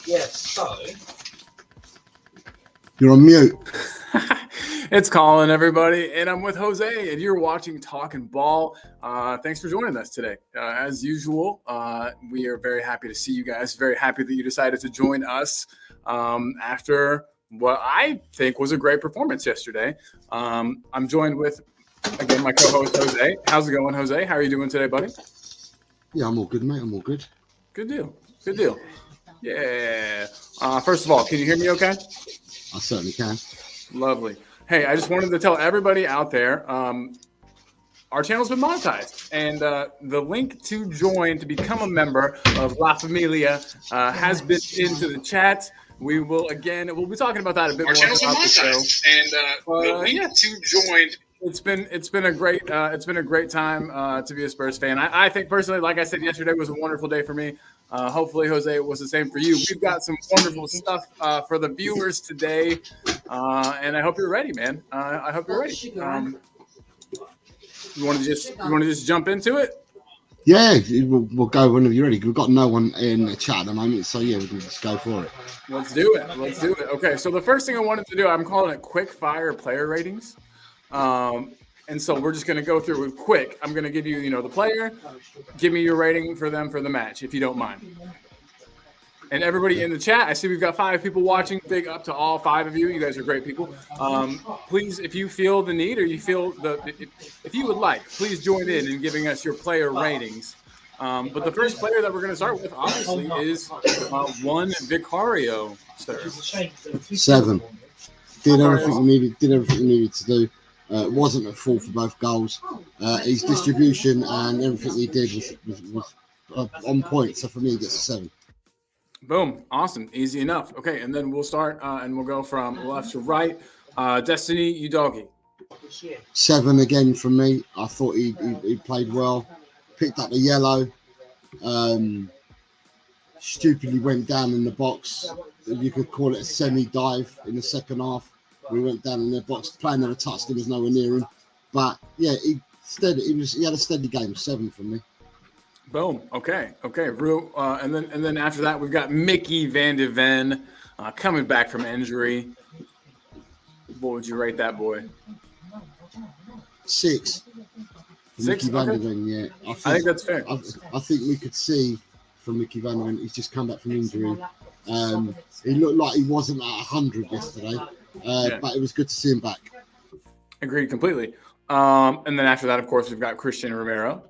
Yes, so You're on mute. It's Colin, everybody, and I'm with Jose, and you're watching Talking Ball. Thanks for joining us today. As usual, we are very happy to see you guys. Very happy that you decided to join us after what I think was a great performance yesterday. I'm joined with, again, my co-host, Jose. How's it going, Jose? How are you doing today, buddy? Yeah, I'm all good, mate. I'm all good. Good deal. Good deal. Yeah. First of all, can you hear me okay? I certainly can. Lovely. Hey, I just wanted to tell everybody out there, our channel's been monetized, and the link to join to become a member of La Familia has been into the chat. We'll be talking about that a bit more throughout the show. And the link to join. It's been a great time to be a Spurs fan. I think personally, like I said yesterday, was a wonderful day for me. Hopefully, Jose, it was the same for you. We've got some wonderful stuff for the viewers today, and I hope you're ready, man. I hope you're ready. You want to just jump into it? Yeah, we'll go whenever you're ready. We've got no one in the chat at the moment, so yeah, we can just go for it. Let's do it. Okay, so the first thing I wanted to do, I'm calling it quick fire player ratings. And so we're just going to go through it quick. I'm going to give you, the player. Give me your rating for them for the match, if you don't mind. And everybody in the chat, I see we've got 5 people watching. Big up to all 5 of you. You guys are great people. Please, if you feel the need or you feel if you would like, please join in giving us your player ratings. But the first player that we're going to start with, obviously, is one Vicario, sir. 7. Did everything he needed to do. Wasn't at fault for both goals. His distribution and everything he did was on point. So for me, he gets a 7. Boom. Awesome. Easy enough. Okay, and then we'll start and we'll go from left to right. Destiny Udogi. 7 again from me. I thought he played well. Picked up the yellow. Stupidly went down in the box. You could call it a semi-dive in the second half. We went down in the box. Player never touched him. Was nowhere near him. But yeah, he had a steady game. 7 from me. Boom. Okay. Rue. And then after that, we've got Mickey Van de Ven coming back from injury. What would you rate that boy? 6. 6. Mickey Van de Okay. Ven, yeah. I think that's fair. I think we could see from Mickey Van de Ven, he's just come back from injury. He looked like he wasn't at 100 yesterday, but it was good to see him back. Agreed completely. And then after that, of course, we've got Christian Romero.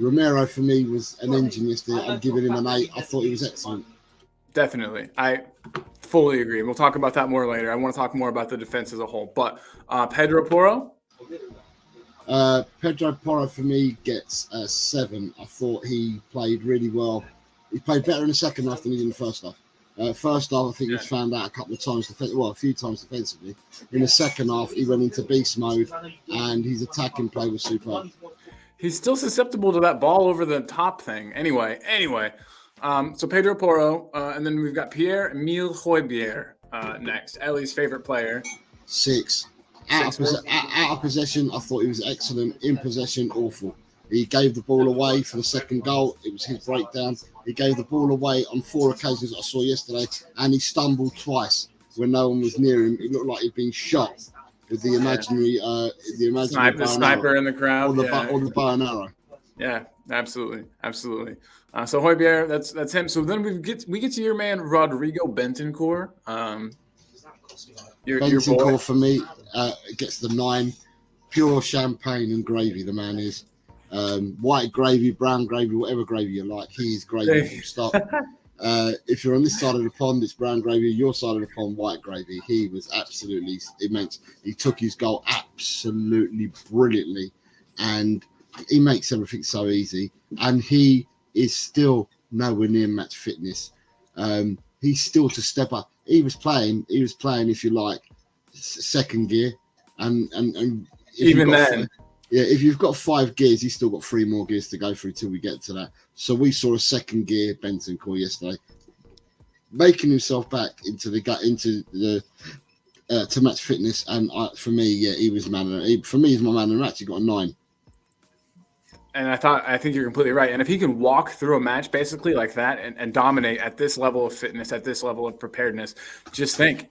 Romero for me was an engine yesterday. I'm giving him an 8. I thought he was excellent. Definitely. I fully agree. We'll talk about that more later. I want to talk more about the defense as a whole. But Pedro Porro? Pedro Porro for me gets a 7. I thought he played really well. He played better in the second half than he did in the first half. First half, I think he was found out a few times defensively. In the second half, he went into beast mode, and his attacking play was superb. He's still susceptible to that ball over the top thing. Anyway. So Pedro Porro, and then we've got Pierre-Emile Højbjerg next. Ellie's favorite player. 6. Out of possession, I thought he was excellent. In possession, awful. He gave the ball away for the second goal. It was his breakdown. He gave the ball away on 4 occasions I saw yesterday, and he stumbled twice when no one was near him. It looked like he'd been shot with the imaginary sniper in the crowd, or the bow and arrow. Yeah, absolutely. So Højbjerg, that's him. So then we get to your man Rodrigo Bentancur. Your Bentancur for me gets the 9. Pure champagne and gravy. The man is white gravy, brown gravy, whatever gravy you like. He is gravy. Stop. If you're on this side of the pond, it's brown gravy. Your side of the pond, white gravy. He was absolutely immense. He took his goal absolutely brilliantly, and he makes everything so easy. And he is still nowhere near match fitness. He's still to step up. He was playing, if you like, second gear, and even then. If you've got 5 gears, he's still got 3 more gears to go through till we get to that. So we saw a second gear Bentancur yesterday, making himself back into the to match fitness. And for me, he was for me, he's my man of the match. He got a 9. And I think you're completely right. And if he can walk through a match basically like that and dominate at this level of fitness, at this level of preparedness, just think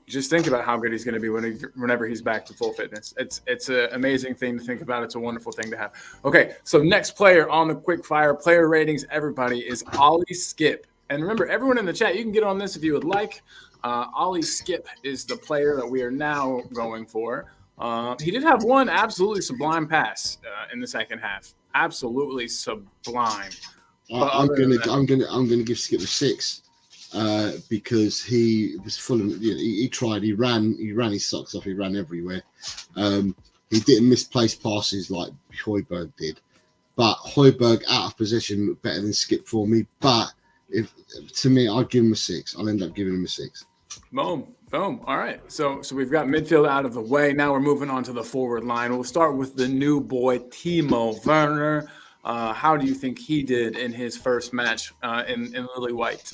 about how good he's going to be whenever he's back to full fitness. It's an amazing thing to think about. It's a wonderful thing to have. Okay, so next player on the quick fire player ratings, everybody, is Ollie Skip. And remember, everyone in the chat, you can get on this if you would like. Ollie Skip is the player that we are now going for. He did have one absolutely sublime pass in the second half. Absolutely sublime. I'm gonna give Skip a 6 because he was full of. He tried. He ran his socks off. He ran everywhere. He didn't misplace passes like Højbjerg did, but Højbjerg out of position looked better than Skip for me. But to me, I'd give him a 6. I'll end up giving him a 6. Boom. All right. So we've got midfield out of the way. Now we're moving on to the forward line. We'll start with the new boy, Timo Werner. How do you think he did in his first match in Lily White?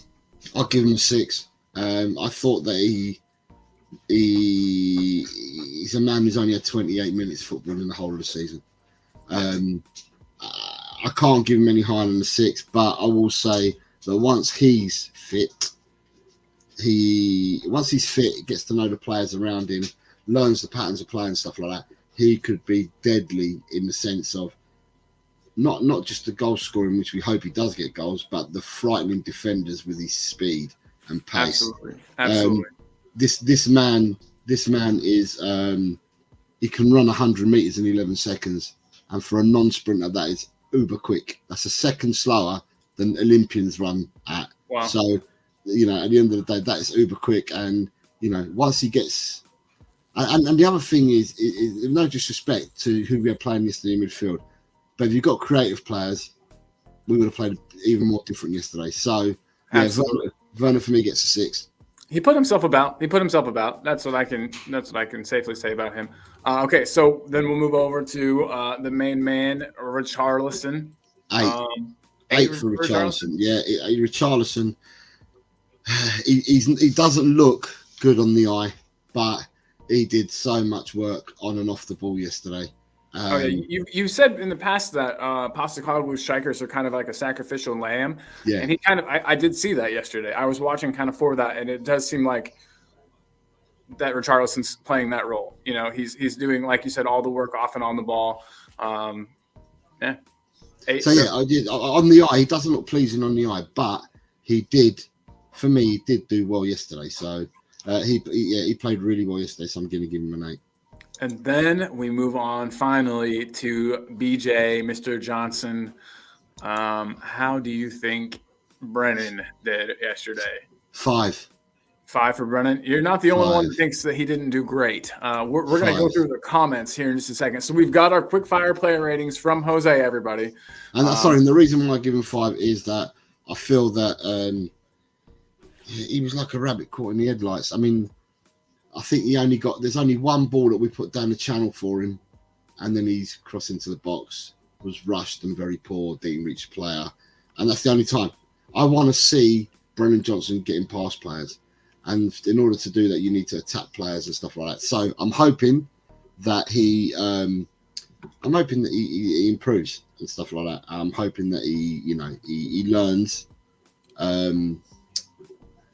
I'll give him a 6. I thought that he's a man who's only had 28 minutes football in the whole of the season. I can't give him any higher than a 6, but I will say that once he's fit, gets to know the players around him, learns the patterns of play and stuff like that, he could be deadly in the sense of not just the goal scoring, which we hope he does get goals, but the frightening defenders with his speed and pace. Absolutely. This man is he can run 100 meters in 11 seconds, and for a non-sprinter that is uber quick. That's a second slower than Olympians run at. Wow. So at the end of the day, that is uber quick. And, once he gets, and the other thing is no disrespect to who we are playing yesterday in midfield, but if you've got creative players, we would have played even more different yesterday. So, Werner for me gets a 6. He put himself about. That's what I can safely say about him. Okay, so then we'll move over to the main man, Richarlison. 8 for Richarlison. Yeah, Richarlison. He doesn't look good on the eye, but he did so much work on and off the ball yesterday. You said in the past that Postecoglou's strikers are kind of like a sacrificial lamb. Yeah. And he kind of I did see that yesterday. I was watching kind of for that, and it does seem like that Richarlison's playing that role. He's doing, like you said, all the work off and on the ball. Yeah. 8, so yeah, I did on the eye. He doesn't look pleasing on the eye, but he did do well yesterday. So he played really well yesterday. So I'm going to give him an 8. And then we move on finally to BJ, Mr. Johnson. How do you think Brennan did yesterday? 5. 5 for Brennan. You're not the only 5. one that thinks that he didn't do great. We're going to go through the comments here in just a second. So we've got our quick fire player ratings from Jose, everybody. And and the reason why I give him 5 is that I feel that he was like a rabbit caught in the headlights. I mean, I think there's only one ball that we put down the channel for him, and then he's crossed into the box, was rushed and very poor, didn't reach player. And that's the only time. I want to see Brennan Johnson getting past players. And in order to do that, you need to attack players and stuff like that. So I'm hoping that he improves and stuff like that. I'm hoping that he learns.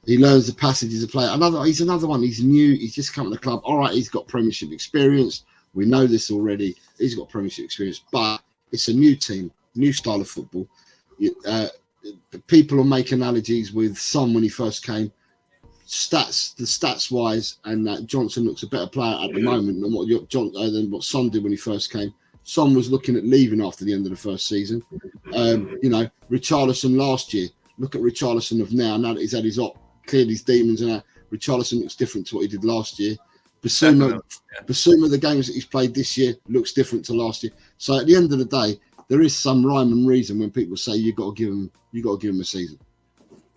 He learns the passages of play. He's another one. He's new. He's just come to the club. All right, he's got Premiership experience. We know this already. He's got Premiership experience, but it's a new team, new style of football. People will make analogies with Son when he first came. Stats wise, and that Johnson looks a better player at the moment than what Son did when he first came. Son was looking at leaving after the end of the first season. Richarlison last year. Look at Richarlison of now that he's had his cleared his demons, and Richarlison looks different to what he did last year. Basuma, the games that he's played this year looks different to last year. So at the end of the day, there is some rhyme and reason when people say you got to give him a season.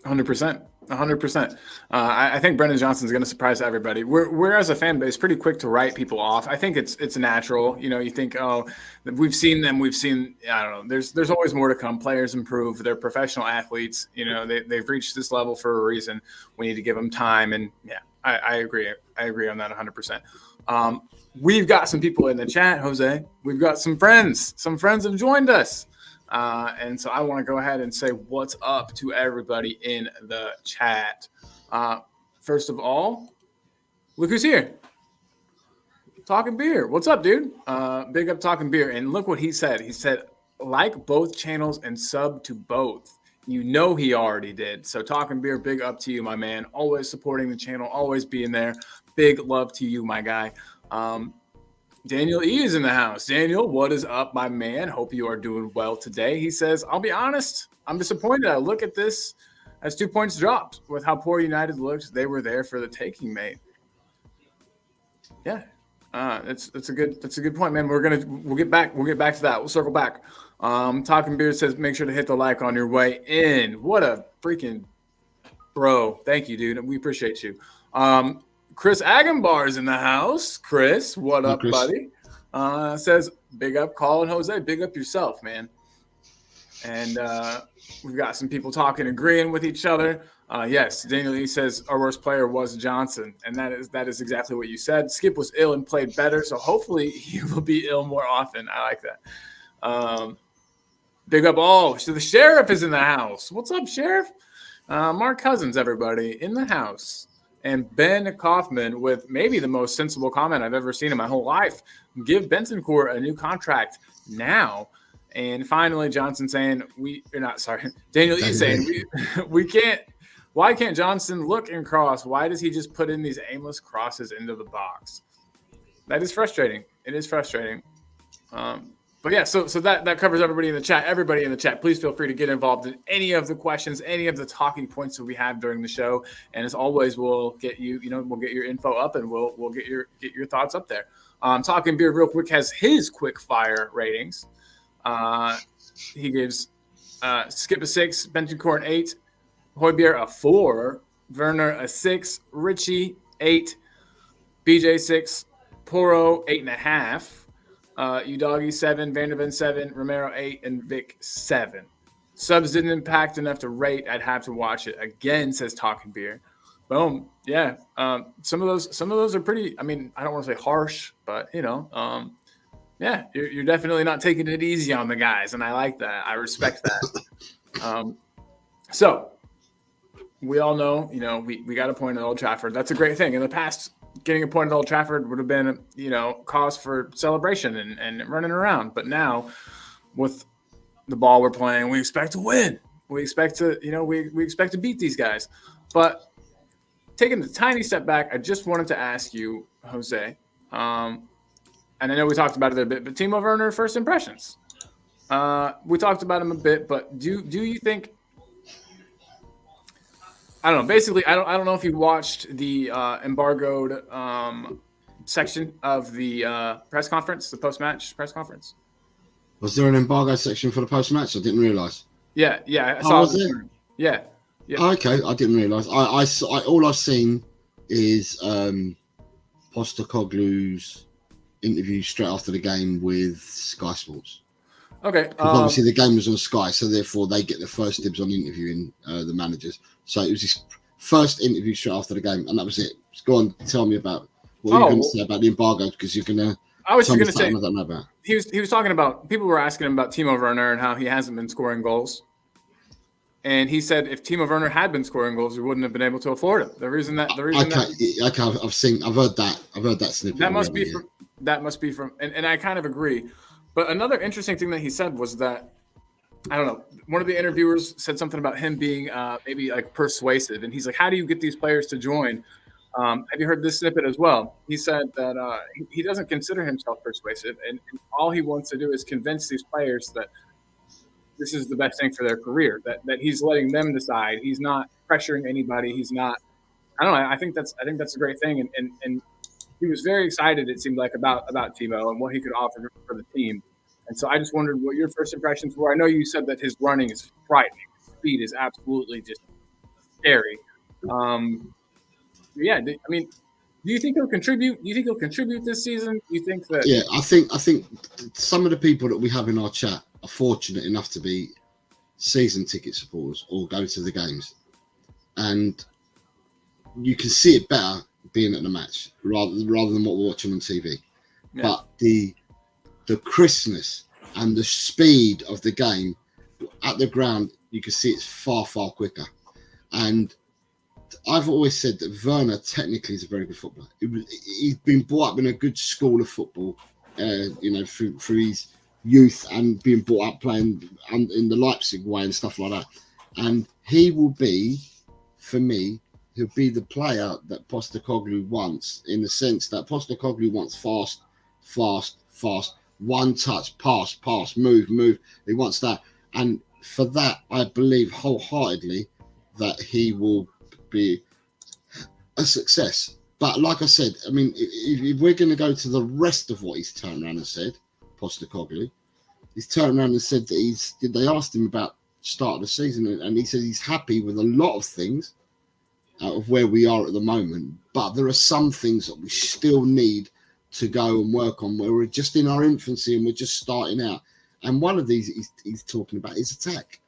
100%. 100%. I think Brendan Johnson's going to surprise everybody. We're as a fan base pretty quick to write people off. I think it's natural. You think, oh, we've seen them. I don't know. There's always more to come. Players improve. They're professional athletes. They've reached this level for a reason. We need to give them time. And yeah, I agree. I agree on that 100%. We've got some people in the chat, Jose. We've got some friends. Some friends have joined us. And so I want to go ahead and say what's up to everybody in the chat. First of all, look who's here. Talking Beer. What's up, dude? Big up Talking Beer. And look what he said. He said, like both channels and sub to both. You know he already did. So Talking Beer, big up to you, my man. Always supporting the channel, always being there. Big love to you, my guy. Daniel E is in the house. Daniel, what is up, my man? Hope you are doing well today. He says, I'll be honest, I'm disappointed. I look at this as 2 points dropped. With how poor United looked, they were there for the taking, mate. Yeah. That's a good point, man. We'll get back to that. We'll circle back. Talking Beard says, make sure to hit the like on your way in. What a freaking bro. Thank you, dude. We appreciate you. Chris Agambar is in the house. Chris, what up, Chris? Buddy? Says, big up Colin Jose. Big up yourself, man. And we've got some people talking, agreeing with each other. Yes, Daniel E says our worst player was Johnson, and that is exactly what you said. Skip was ill and played better, so hopefully he will be ill more often. I like that. Big up all. So the sheriff is in the house. What's up, Sheriff? Mark Cousins, everybody, in the house. And Ben Kaufman with maybe the most sensible comment I've ever seen in my whole life. Give Bentancur a new contract now. And finally, Johnson saying Daniel E saying we can't. Why can't Johnson look and cross? Why does he just put in these aimless crosses into the box? That is frustrating. It is frustrating. But yeah, so that covers everybody in the chat. Everybody in the chat, please feel free to get involved in any of the questions, any of the talking points that we have during the show. And as always, we'll get we'll get your info up and we'll get your thoughts up there. Talking Beer real quick has his quick fire ratings. He gives Skip a 6, Bentancur an 8, Højbjerg a 4, Werner a 6, Richie 8, BJ 6, Poro 8.5, Udagi 7, Van der Ven 7, Romero 8, and Vic 7. Subs didn't impact enough to rate. I'd have to watch it again, says Talking Beer. Boom. Yeah. Some of those are pretty. I mean, I don't want to say harsh, but yeah, you're definitely not taking it easy on the guys, and I like that. I respect that. So we all know, we got a point at Old Trafford. That's a great thing. In the past, getting a point at Old Trafford would have been, cause for celebration and running around. But now, with the ball we're playing, we expect to win. We expect to, we expect to beat these guys. But taking a tiny step back, I just wanted to ask you, Jose, and I know we talked about it a bit, but Timo Werner, first impressions. We talked about him a bit, but do you think? I don't know. Basically, I don't know if you watched the embargoed section of the press conference, the post-match press conference. Was there an embargo section for the post-match? I didn't realise. Yeah. I saw was it? Yeah. Oh, okay, I didn't realise. I all I've seen is Postecoglou's interview straight after the game with Sky Sports. Okay. Obviously, the game was on Sky, so therefore they get the first dibs on interviewing the managers. So it was his first interview straight after the game, and that was it. Just go on, tell me about what you're going to say about the embargo, because you're going to. I was just going to say, I don't know about. He was talking about, people were asking him about Timo Werner and how he hasn't been scoring goals. And he said if Timo Werner had been scoring goals, we wouldn't have been able to afford him. I've heard that snippet. That must be from, and I kind of agree. But another interesting thing that he said was that, I don't know, one of the interviewers said something about him being maybe like persuasive. And he's like, how do you get these players to join? Have you heard this snippet as well? He said that he doesn't consider himself persuasive. And all he wants to do is convince these players that this is the best thing for their career, that he's letting them decide. He's not pressuring anybody. He's not, I don't know. I think that's a great thing. And he was very excited, it seemed like, about Timo and what he could offer for the team. And so I just wondered what your first impressions were. I know you said that his running is frightening. His speed is absolutely just scary. Yeah, do you think he'll contribute? Do you think he'll contribute this season? Do you think that? Yeah, I think some of the people that we have in our chat are fortunate enough to be season ticket supporters or go to the games, and you can see it better being at the match rather than what we're watching on TV. Yeah. But the crispness and the speed of the game at the ground, you can see it's far, far quicker. And I've always said that Werner technically is a very good footballer. He's been brought up in a good school of football, through his youth and being brought up playing in the Leipzig way and stuff like that. And he will be, for me, he'll be the player that Postecoglou wants, in the sense that Postecoglou wants fast, one touch, pass, move. He wants that. And for that, I believe wholeheartedly that he will be a success. But like I said, I mean, if we're going to go to the rest of what he's turned around and said, Postecoglou, he's turned around and said that they asked him about start of the season, and he said he's happy with a lot of things out of where we are at the moment, but there are some things that we still need to go and work on, where we're just in our infancy and we're just starting out. And one of these he's talking about is attack,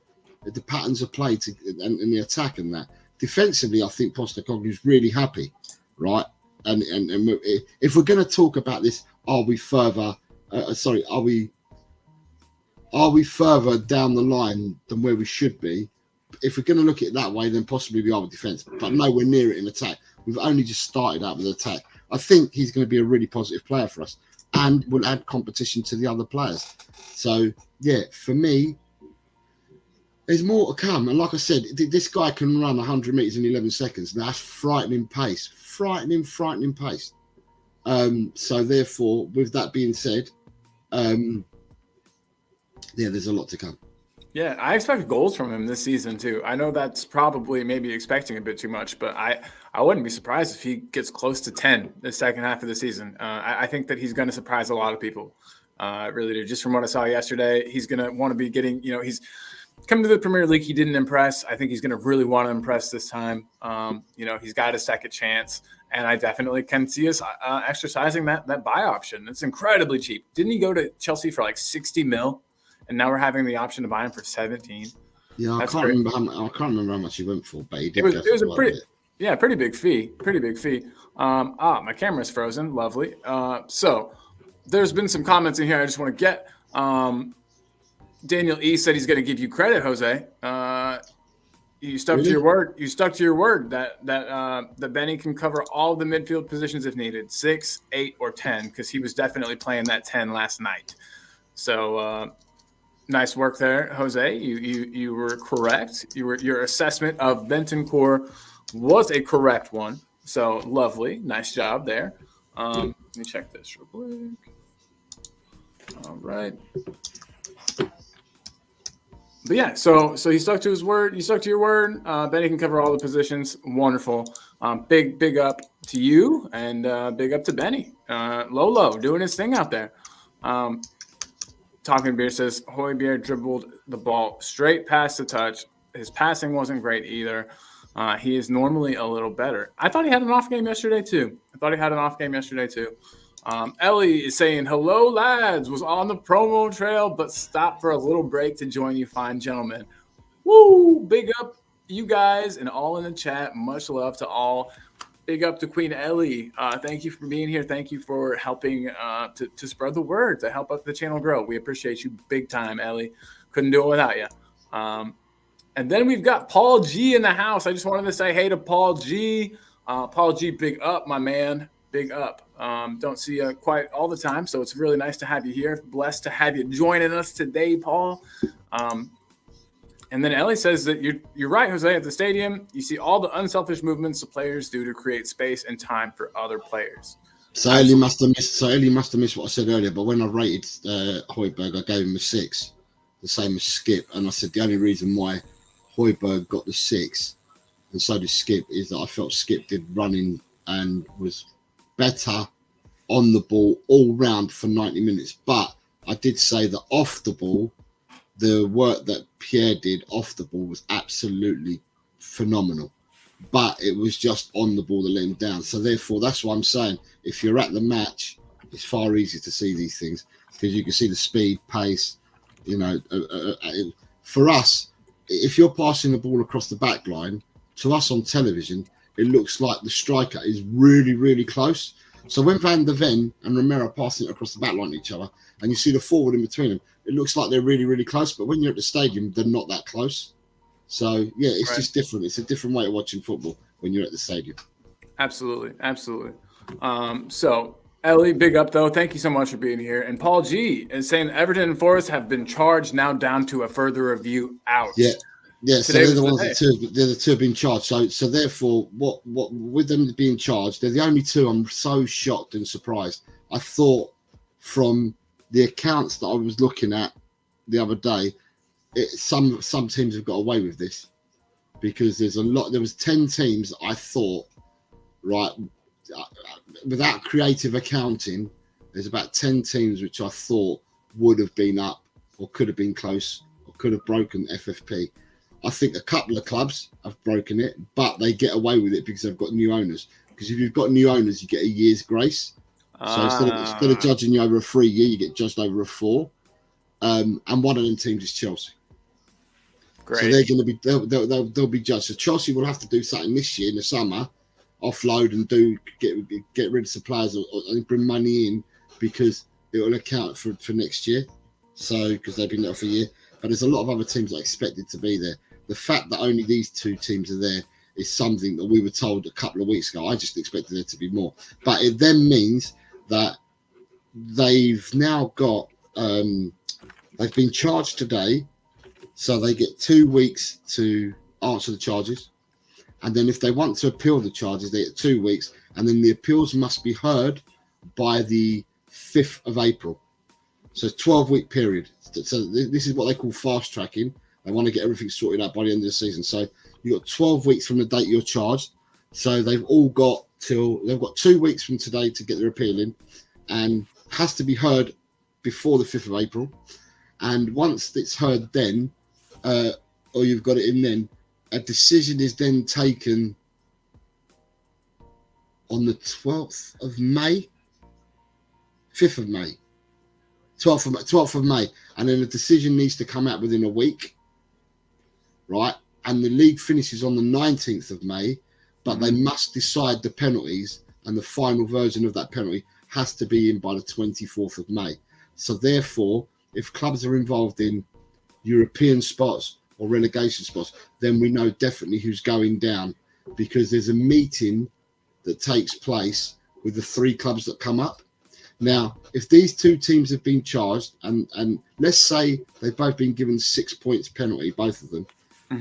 the patterns of play and the attack and that. Defensively, I think Postecoglou's really happy, right? And if we're going to talk about this, are we further down the line than where we should be? If we're going to look at it that way, then possibly we are with defence, but nowhere near it in attack. We've only just started out with attack. I think he's going to be a really positive player for us and will add competition to the other players. So, yeah, for me, there's more to come. And like I said, this guy can run 100 metres in 11 seconds. That's frightening pace. Frightening pace. So, therefore, with that being said, there's a lot to come. Yeah, I expect goals from him this season too. I know that's probably maybe expecting a bit too much, but I wouldn't be surprised if he gets close to 10 the second half of the season. I think that he's going to surprise a lot of people. I really do. Just from what I saw yesterday, he's going to want to be getting, he's come to the Premier League. He didn't impress. I think he's going to really want to impress this time. He's got a second chance, and I definitely can see us exercising that buy option. It's incredibly cheap. Didn't he go to Chelsea for like 60 mil? And now we're having the option to buy him for 17. Yeah, I can't remember how much he went for, but he did. It was a pretty big fee. My camera's frozen. Lovely. So there's been some comments in here. I just want to get. Daniel E said he's going to give you credit, Jose. You stuck to your word. You stuck to your word that Benny can cover all the midfield positions if needed, 6, 8, or 10, because he was definitely playing that 10 last night. So. Nice work there, Jose. You were correct. Your assessment of Bentancur was a correct one. So lovely. Nice job there. Let me check this real quick. All right. But yeah, so he stuck to his word. You stuck to your word. Benny can cover all the positions. Wonderful. Big up to you, and big up to Benny. Lolo doing his thing out there. Talking Beer says Højbjerg dribbled the ball straight past the touch. His passing wasn't great either. He is normally a little better. I thought he had an off game yesterday too. Ellie is saying, hello, lads. Was on the promo trail, but stopped for a little break to join you fine gentlemen. Woo! Big up you guys and all in the chat. Much love to all. Big up to Queen Ellie. Thank you for being here. Thank you for helping to spread the word, to help up the channel grow. We appreciate you big time, Ellie. Couldn't do it without you. And then we've got Paul G in the house. I just wanted to say hey to Paul G. Paul G, big up, my man. Big up. Don't see you quite all the time, so it's really nice to have you here. Blessed to have you joining us today, Paul. And then Ellie says that you're right, Jose. At the stadium, you see all the unselfish movements the players do to create space and time for other players. So Ellie must have missed what I said earlier. But when I rated Højbjerg, I gave him a 6, the same as Skip. And I said the only reason why Højbjerg got the 6, and so did Skip, is that I felt Skip did running and was better on the ball all round for 90 minutes. But I did say that off the ball, the work that Pierre did off the ball was absolutely phenomenal, but it was just on the ball that let him down. So therefore, that's what I'm saying. If you're at the match, it's far easier to see these things because you can see the speed, pace. For us, if you're passing the ball across the back line, to us on television, it looks like the striker is really, really close. So when Van der Ven and Romero are passing it across the back line to each other, and you see the forward in between them, it looks like they're really, really close. But when you're at the stadium, they're not that close. So yeah, it's just different. It's a different way of watching football when you're at the stadium. Absolutely. So Ellie, big up though. Thank you so much for being here. And Paul G is saying Everton and Forest have been charged, now down to a further review out. Yeah. So Today they're the ones the they're the two being charged. So therefore, what with them being charged, they're the only two. I'm so shocked and surprised. I thought from the accounts that I was looking at the other day, some teams have got away with this because there's a lot. There was 10 teams I thought, right, without creative accounting, there's about 10 teams which I thought would have been up or could have been close or could have broken FFP. I think a couple of clubs have broken it, but they get away with it because they've got new owners. Because if you've got new owners, you get a year's grace. So instead of judging you over a 3 year, you get judged over a 4. And one of them teams is Chelsea. Great. So they're going to be they'll be judged. So Chelsea will have to do something this year in the summer, offload and get rid of suppliers or bring money in because it will account for next year. So because they've been there for a year, but there's a lot of other teams that are expected to be there. The fact that only these 2 teams are there is something that we were told a couple of weeks ago. I just expected there to be more. But it then means that they've now got, they've been charged today. So they get 2 weeks to answer the charges. And then if they want to appeal the charges, they get 2 weeks. And then the appeals must be heard by the 5th of April. So 12-week period. So this is what they call fast tracking. They want to get everything sorted out by the end of the season. So you've got 12 weeks from the date you're charged. So they've got 2 weeks from today to get their appeal in, and has to be heard before the 5th of April. And once it's heard then, or you've got it in then, a decision is then taken on the 12th of May, 5th of May, 12th of May. And then the decision needs to come out within a week. Right, and the league finishes on the 19th of May, but they must decide the penalties, and the final version of that penalty has to be in by the 24th of May. So therefore, if clubs are involved in European spots or relegation spots, then we know definitely who's going down, because there's a meeting that takes place with the 3 clubs that come up. Now, if these 2 teams have been charged, and let's say they've both been given 6 points penalty, both of them,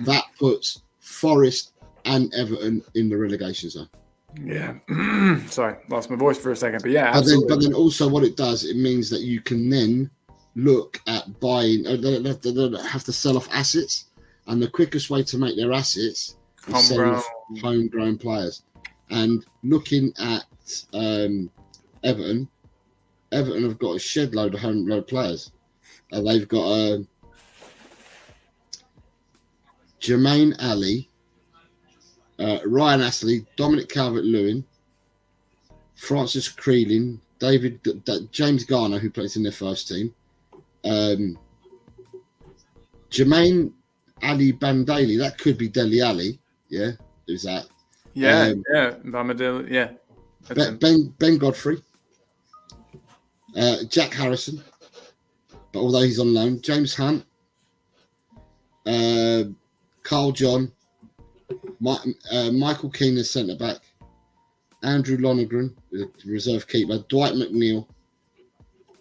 that puts Forest and Everton in the relegation zone. Yeah. Sorry, lost my voice for a second. But yeah, absolutely. But then also what it does, it means that you can then look at buying, they have to sell off assets. And the quickest way to make their assets is selling off homegrown players. And looking at Everton have got a shed load of homegrown players. They've got Jermaine Ali, Ryan Astley, Dominic Calvert-Lewin, Francis Creelin, James Garner, who plays in their first team, Jermaine Ali Bandali, that could be Dele Alli, yeah, who's that? Bamadil, yeah. Ben Godfrey, Jack Harrison, but although he's on loan, James Hunt, Carl John, Michael Keane as centre back, Andrew Lonergan, the reserve keeper, Dwight McNeil.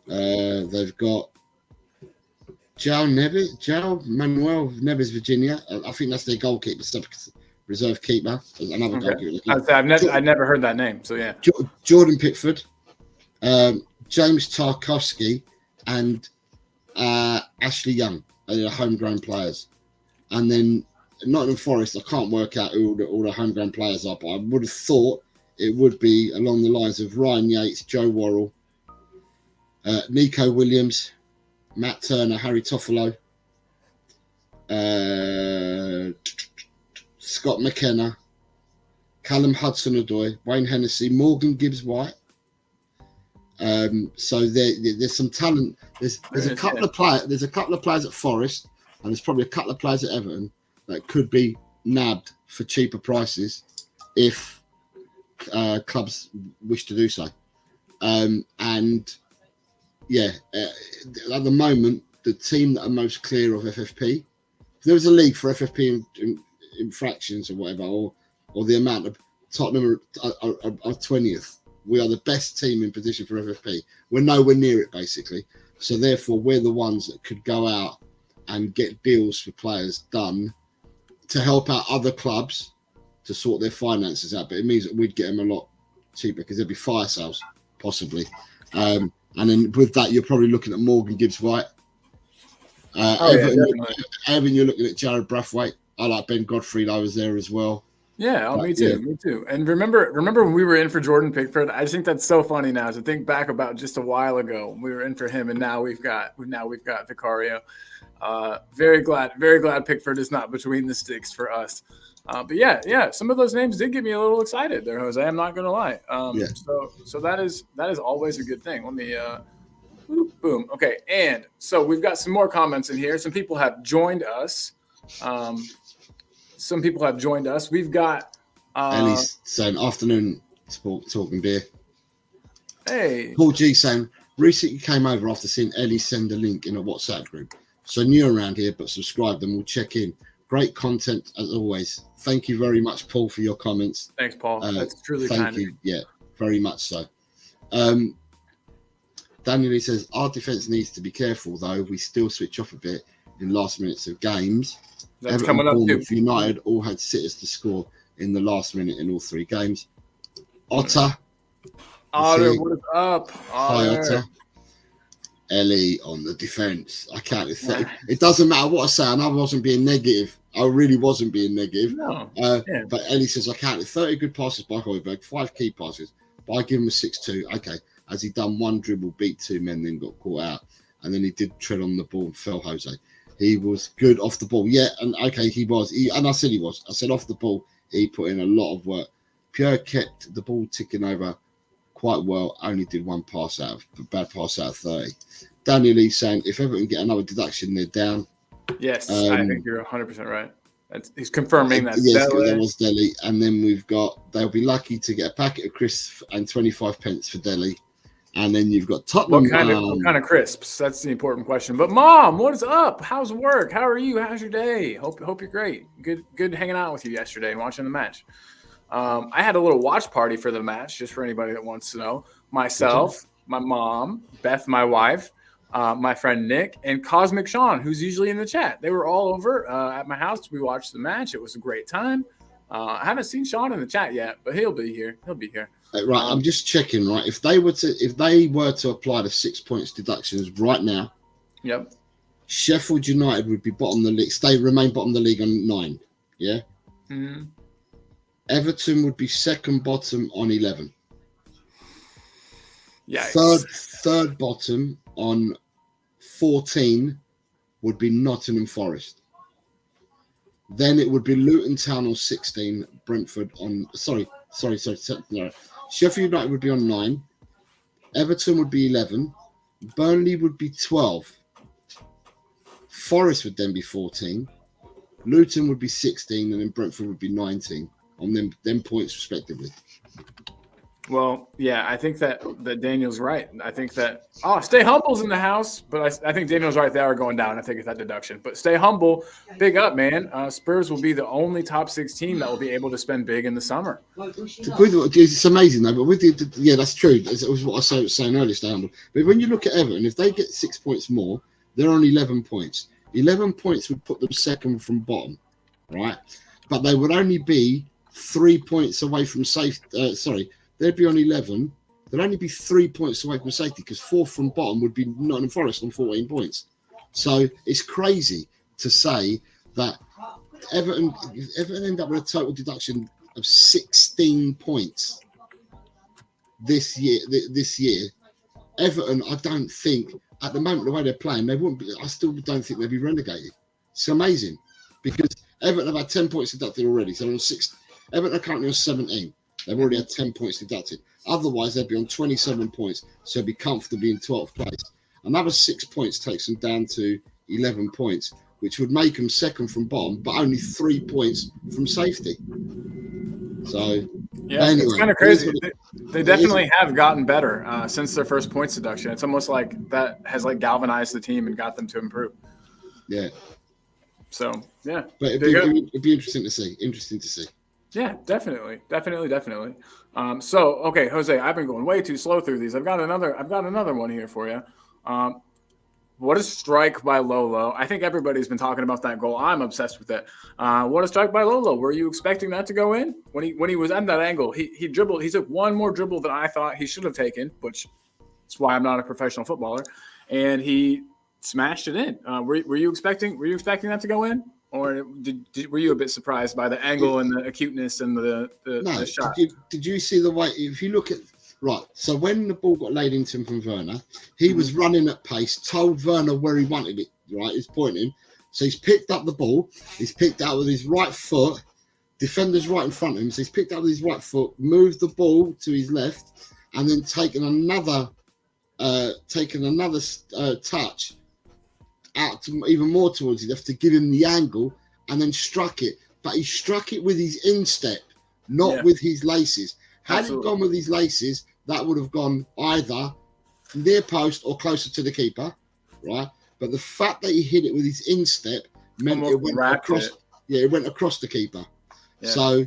They've got João Manuel Neves, Virginia. I think that's their goalkeeper, reserve keeper. Another goalkeeper. I've never heard that name. So yeah, Jordan Pickford, James Tarkowski, and Ashley Young are the homegrown players. And then Nottingham Forest, I can't work out who all the homegrown players are, but I would have thought it would be along the lines of Ryan Yates, Joe Worrell, Nico Williams, Matt Turner, Harry Toffolo, Scott McKenna, Callum Hudson-Odoi, Wayne Hennessy, Morgan Gibbs-White. So there's some talent. There's a couple of players. There's a couple of players at Forest, and there's probably a couple of players at Everton that could be nabbed for cheaper prices if clubs wish to do so. And yeah, at the moment, the team that are most clear of FFP, if there was a league for FFP infractions or whatever, or the amount of Tottenham are 20th. We are the best team in position for FFP. We're nowhere near it, basically. So therefore, we're the ones that could go out and get deals for players done to help out other clubs to sort their finances out. But it means that we'd get them a lot cheaper because there'd be fire sales, possibly. And then with that, you're probably looking at Morgan Gibbs-White. Everton, you're looking at Jared Brathwaite. I like Ben Godfrey. I was there as well. Yeah, me too. Me too. And remember when we were in for Jordan Pickford? I just think that's so funny now to think back about just a while ago. We were in for him, and now we've got Vicario. Very glad Pickford is not between the sticks for us. But yeah, some of those names did get me a little excited there, Jose. I'm not gonna lie. So that is always a good thing. Let me boom. Okay, and so we've got some more comments in here. Some people have joined us. We've got Ellie's saying afternoon sport talking beer. Hey, Paul G saying recently came over after seeing Ellie send a link in a WhatsApp group. So new around here, but subscribed and we'll check in. Great content as always. Thank you very much, Paul, for your comments. Thanks, Paul. That's truly kind. Thank you. Yeah, very much so. Daniel Lee says our defence needs to be careful though. We still switch off a bit in last minutes of games. That's Everton, coming up too. United all had sitters to score in the last minute in all three games. Otter, what is up? Hi, Otter. Ellie on the defence. I counted 30. It doesn't matter what I say, and I wasn't being negative. I really wasn't being negative. No. But Ellie says I counted 30 good passes by Højbjerg, 5 key passes, but I give him a 6-2. Okay, has he done one dribble, beat 2 men, then got caught out, and then he did tread on the ball and fell, Jose. He was good off the ball. Yeah, and okay, he was. And I said he was. I said off the ball, he put in a lot of work. Pierre kept the ball ticking over quite well. Only did one bad pass out of 30. Daniel Lee saying if Everton get another deduction, they're down. Yes, I think you're 100% right. He's confirming that. Yes, that was Delhi. And then they'll be lucky to get a packet of crisps and 25 pence for Delhi. And then you've got Tottenham. What kind of crisps? That's the important question. But Mom, what is up? How's work? How are you? How's your day? Hope you're great. Good hanging out with you yesterday and watching the match. I had a little watch party for the match, just for anybody that wants to know. Myself, my mom, Beth, my wife, my friend Nick, and Cosmic Sean, who's usually in the chat. They were all over at my house. We watched the match. It was a great time. I haven't seen Sean in the chat yet, but he'll be here. Right, I'm just checking. Right, if they were to apply the 6 points deductions right now, yep, Sheffield United would be bottom of the league. Remain bottom of the league on 9. Yeah. Mm-hmm. Everton would be second bottom on 11. Yeah. Third bottom on 14 would be Nottingham Forest. Then it would be Luton Town on 16. Brentford on sorry. No. Sheffield United would be on 9. Everton would be 11. Burnley would be 12. Forest would then be 14. Luton would be 16, and then Brentford would be 19 on them points respectively. Well, yeah, I think that Daniel's right. I think that Stay Humble's in the house, but I think Daniel's right. They are going down. I think it's that deduction. But Stay Humble, big up, man. Spurs will be the only top 6 team that will be able to spend big in the summer. It's amazing though. But that's true. It was what I was saying earlier, Stay Humble. But when you look at Everton, if they get 6 points more, they're on 11 points. 11 points would put them second from bottom, right? But they would only be 3 points away from safety. They'd be on 11. They'd only be 3 points away from safety because 4th from bottom would be Nottingham Forest on 14 points. So it's crazy to say that Everton end up with a total deduction of 16 points this year. Everton, I don't think at the moment the way they're playing, they wouldn't be. I still don't think they'd be relegated. It's amazing because Everton have had 10 points deducted already. So on 6, Everton are currently on 17. They've already had 10 points deducted. Otherwise, they'd be on 27 points, so they'd be comfortably in 12th place. Another 6 points takes them down to 11 points, which would make them second from bottom, but only 3 points from safety. So Yeah, Anyway, it's kind of crazy. They definitely have gotten better since their first points deduction. It's almost like that has like galvanized the team and got them to improve. Yeah. So yeah, but it'd be interesting to see. Interesting to see. Yeah, definitely. So okay, Jose, I've been going way too slow through these. I've got another one here for you. What a strike by Lolo. I think everybody's been talking about that goal. I'm obsessed with it. What a strike by Lolo. Were you expecting that to go in? When he was at that angle, he dribbled. He took one more dribble than I thought he should have taken, which is why I'm not a professional footballer. And he smashed it in. Were you expecting that to go in? Or were you a bit surprised by the angle and the acuteness and the shot? Did you see the way, if you look at, right, so when the ball got laid into him from Werner, he was running at pace, told Werner where he wanted it, right? He's pointing. So he's picked up the ball. He's picked it up with his right foot. Defender's right in front of him. So he's picked up with his right foot, moved the ball to his left, and then taken another touch out to even more towards his left to give him the angle, and then struck it. But he struck it with his instep, not with his laces. Had it gone with his laces, that would have gone either near post or closer to the keeper, right? But the fact that he hit it with his instep meant it went across. Yeah, it went across the keeper. Yeah. So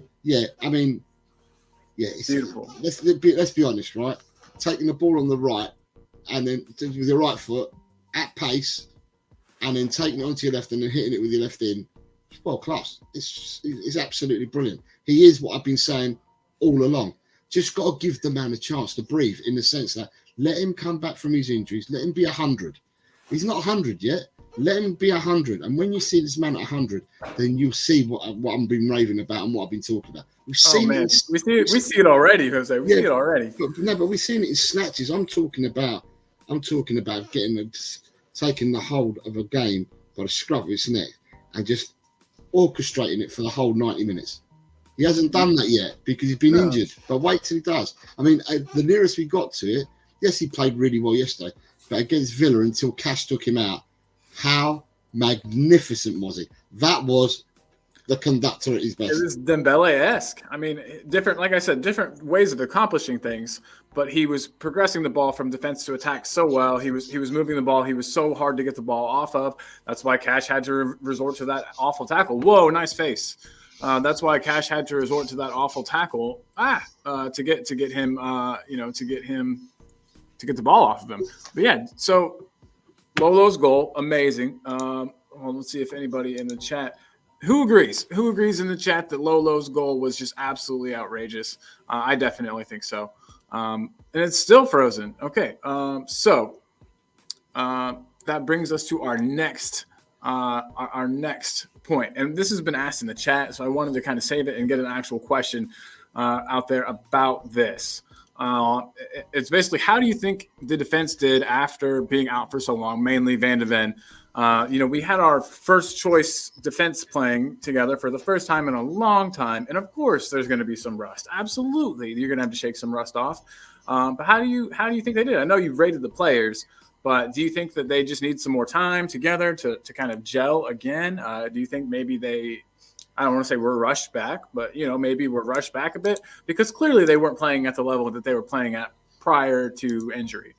I mean, it's beautiful. Let's be honest, right? Taking the ball on the right and then with your right foot at pace, and then taking it onto your left and then hitting it with your left in, it's world class. It's absolutely brilliant. He is what I've been saying all along. Just got to give the man a chance to breathe, in the sense that let him come back from his injuries. Let him be 100. He's not 100 yet. Let him be 100. And when you see this man at 100, then you'll see what I've been raving about and what I've been talking about. We've seen it. We see it already, Jose. We see it already. But we've seen it in snatches. I'm talking about taking the hold of a game by the scruff of its neck and just orchestrating it for the whole 90 minutes. He hasn't done that yet because he's been injured, but wait till he does. I mean, the nearest we got to it, yes, he played really well yesterday, but against Villa until Cash took him out, how magnificent was he? That was the conductor at his best. It was Dembele-esque. I mean, different ways of accomplishing things, but he was progressing the ball from defense to attack so well. He was moving the ball. He was so hard to get the ball off of. That's why Cash had to resort to that awful tackle. Whoa, nice face. That's why Cash had to resort to that awful tackle to get him to get the ball off of him. But yeah, so Lolo's goal, amazing. Well, let's see if anybody in the chat who agrees in the chat that Lolo's goal was just absolutely outrageous. I definitely think so. And it's still frozen. Okay, so that brings us to our next point, and this has been asked in the chat, so I wanted to kind of save it and get an actual question out there about this. It's basically, how do you think the defense did after being out for so long, mainly Van de Ven? We had our first choice defense playing together for the first time in a long time, and of course there's going to be some rust. Absolutely, you're going to have to shake some rust off. But how do you think they did? I know you've rated the players, but do you think that they just need some more time together to kind of gel again? Do you think maybe I don't want to say we're rushed back, but, maybe we're rushed back a bit, because clearly they weren't playing at the level that they were playing at prior to injury.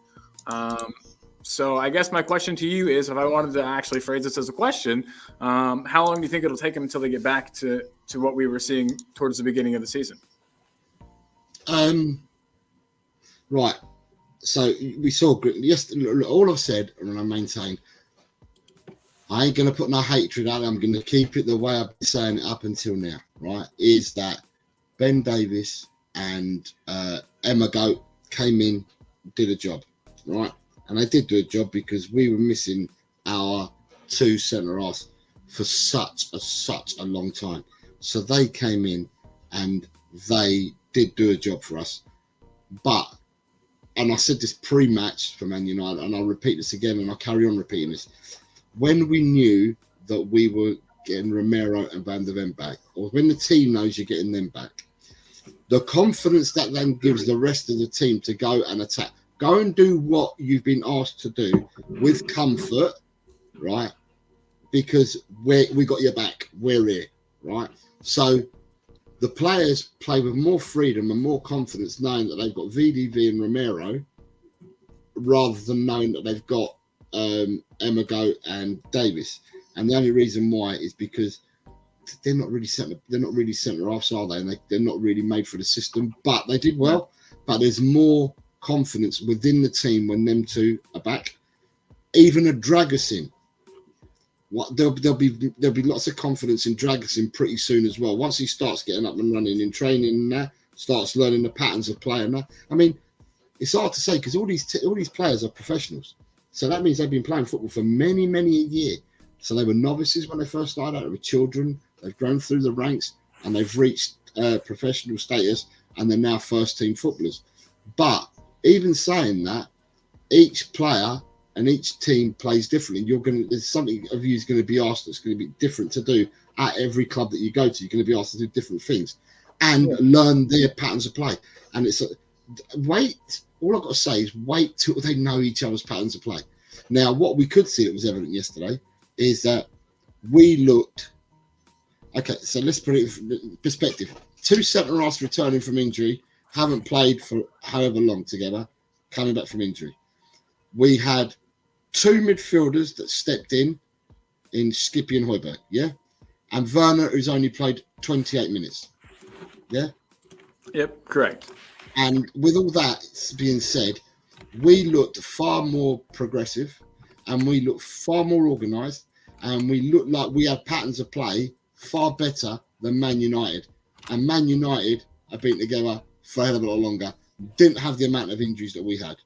So I guess my question to you is, if I wanted to actually phrase this as a question, how long do you think it'll take them until they get back to what we were seeing towards the beginning of the season? Right. So we saw, yes, all I've said, and I maintain, I ain't going to put no hatred out there. I'm going to keep it the way I've been saying it up until now, right? Is that Ben Davies and Emma Goat came in, did a job, right? And they did do a job because we were missing our two centre-halves for such a long time. So they came in and they did do a job for us. But, and I said this pre-match for Man United, and I'll repeat this again, and I'll carry on repeating this. When we knew that we were getting Romero and Van de Ven back, or when the team knows you're getting them back, the confidence that then gives the rest of the team to go and attack, go and do what you've been asked to do with comfort, right? Because we got your back, we're here, right? So the players play with more freedom and more confidence knowing that they've got VDV and Romero rather than knowing that they've got Emigo and Davis. And the only reason why is because they're not really centre halves, are they? And they're not really made for the system, but they did well. But there's more confidence within the team when them two are back. Even a Dragusin. There'll be lots of confidence in Dragusin pretty soon as well. Once he starts getting up and running in training and that, starts learning the patterns of play and that. I mean, it's hard to say because all these players are professionals. So that means they've been playing football for many, many a year. So they were novices when they first started out. They were children. They've grown through the ranks and they've reached professional status, and they're now first-team footballers. But even saying that, each player and each team plays differently. There's something of you is going to be asked that's going to be different to do at every club that you go to. You're going to be asked to do different things and learn their patterns of play. And it's wait. All I've got to say is wait till they know each other's patterns of play. Now, what we could see that was evident yesterday is that we looked. Okay, so let's put it in perspective. 2 centre-halves returning from injury, haven't played for however long together, coming back from injury. We had 2 midfielders that stepped in Skippy and Højbjerg, yeah? And Werner, who's only played 28 minutes, yeah? Yep, correct. And with all that being said, we looked far more progressive and we looked far more organised and we looked like we had patterns of play far better than Man United. And Man United have been together for a hell of a lot longer, didn't have the amount of injuries that we had.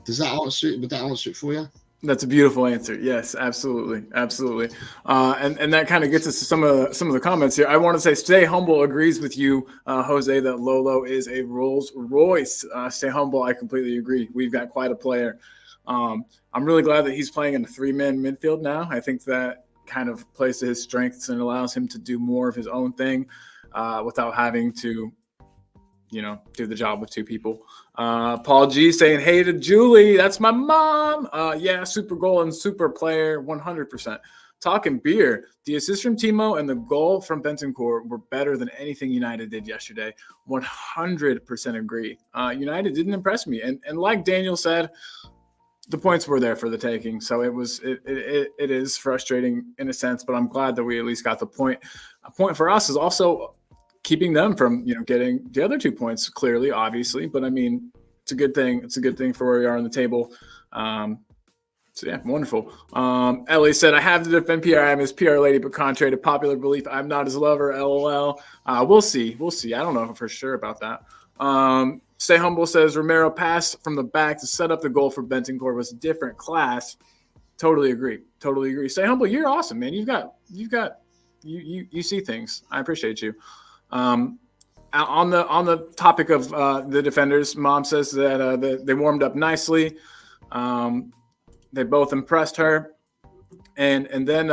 Does that answer it? Would that answer it for you? That's a beautiful answer. Yes, absolutely, absolutely. And that kind of gets us to some of the comments here. I want to say, Stay Humble agrees with you, Jose, that Lolo is a Rolls Royce. Stay Humble, I completely agree. We've got quite a player. I'm really glad that he's playing in a 3-man midfield now. I think that kind of plays to his strengths and allows him to do more of his own thing without having to, do the job with 2 people. Paul G saying, hey to Julie, that's my mom. Yeah, super goal and super player, 100%. Talking beer, the assist from Timo and the goal from Bentancur were better than anything United did yesterday. 100% agree. United didn't impress me. And like Daniel said, the points were there for the taking. So it is frustrating in a sense, but I'm glad that we at least got the point. A point for us is also keeping them from, getting the other 2 points clearly, obviously. But I mean, it's a good thing. It's a good thing for where we are on the table. So yeah, wonderful. Ellie said, I have to defend PR. I'm his PR lady, but contrary to popular belief, I'm not his lover. LOL. We'll see. I don't know for sure about that. Stay Humble says Romero passed from the back to set up the goal for Bentancur was a different class. Totally agree. Stay Humble, you're awesome, man. You see things. I appreciate you. On the topic of the defenders, Mom says that they warmed up nicely. They both impressed her, and then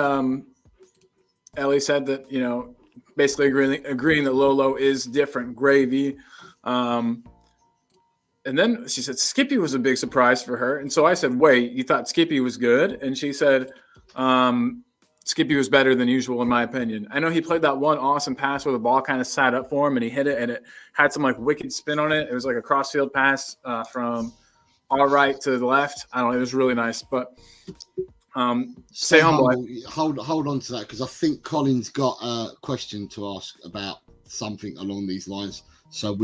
Ellie said that basically agreeing that Lolo is different gravy. And then she said Skippy was a big surprise for her, and so I said, "Wait, you thought Skippy was good?" And she said, Skippy was better than usual, in my opinion. I know he played that one awesome pass where the ball kind of sat up for him and he hit it and it had some wicked spin on it. It was like a crossfield pass from our right to the left. I don't know. It was really nice. But Stay humble. Hold on to that because I think Colin's got a question to ask about something along these lines. So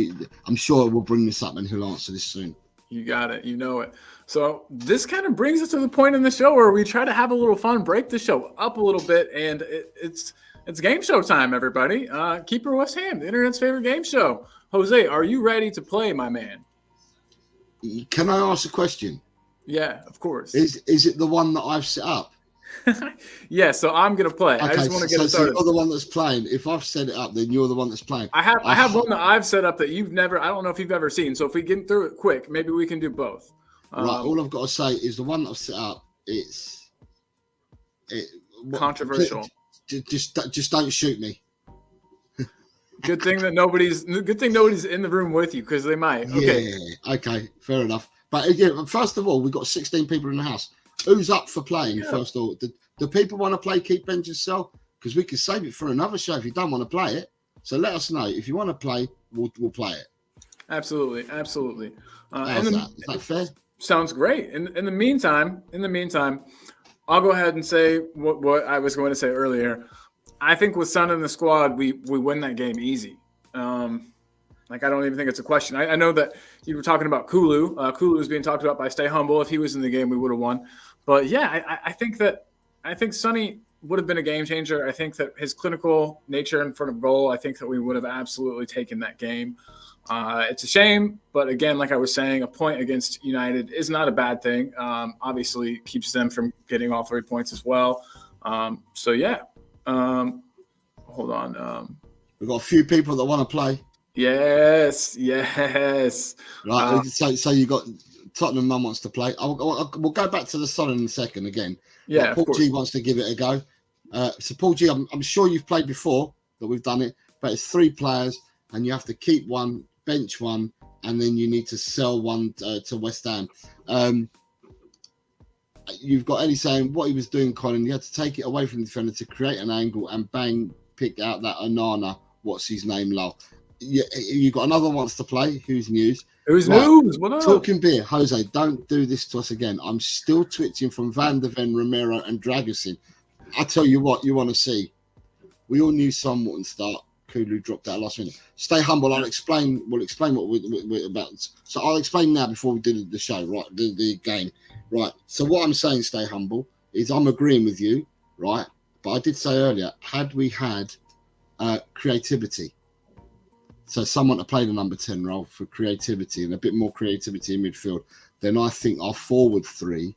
I'm sure we'll bring this up and he'll answer this soon. You got it. You know it. So this kind of brings us to the point in the show where we try to have a little fun, break the show up a little bit, and it's game show time, everybody. Keeper West Ham, the internet's favorite game show. Jose, are you ready to play, my man? Can I ask a question? Yeah, of course. Is it the one that I've set up? Yeah, so I'm gonna play. Okay, I just want to get it So started. you're the one that's playing. If I've set it up, then you're the one that's playing. I have one that I've set up that you've never. I don't know if you've ever seen. So if we get through it quick, maybe we can do both. Right. All I've got to say is the one that I've set up. It's controversial. Just don't shoot me. Good thing nobody's in the room with you because they might. Okay. Yeah. Okay. Fair enough. But yeah, first of all, we've got 16 people in the house. Who's up for playing? Yeah. First of all, do people want to play Keep Bench and Sell? Because we can save it for another show if you don't want to play it. So let us know if you want to play. We'll play it. Absolutely. How's that? Is that fair? Sounds great. In the meantime, I'll go ahead and say what I was going to say earlier. I think with Son in the squad, we win that game easy. Like, I don't even think it's a question. I know that you were talking about Kulu. Kulu was being talked about by Stay Humble. If he was in the game, we would have won. But yeah, I think Sonny would have been a game changer. I think that his clinical nature in front of goal, I think that we would have absolutely taken that game. It's a shame, but again, like I was saying, a point against United is not a bad thing. Obviously, keeps them from getting all 3 points as well. So yeah, hold on. We've got a few people that want to play. Yes. Right. So you got Tottenham Mum wants to play. We'll go back to the Son in a second again. Yeah. Paul G wants to give it a go. So Paul G, I'm sure you've played before that we've done it, but it's 3 players and you have to keep one, bench one, and then you need to sell one to West Ham. You've got Eddie saying what he was doing, Colin. You had to take it away from the defender to create an angle and bang, pick out that Onana. What's his name, lol. You got another one wants to play. Who's news? News? What up? Talking beer, Jose. Don't do this to us again. I'm still twitching from Van der Ven, Romero, and Dragusin. I tell you what, you want to see. We all knew Son wouldn't start. Kulu dropped out last minute. Stay humble. We'll explain what we're about. So I'll explain now before we do the show, right? The game, right? So what I'm saying, stay humble, is I'm agreeing with you, right? But I did say earlier, had we had creativity, so someone to play the number 10 role for creativity and a bit more creativity in midfield, then I think our forward 3,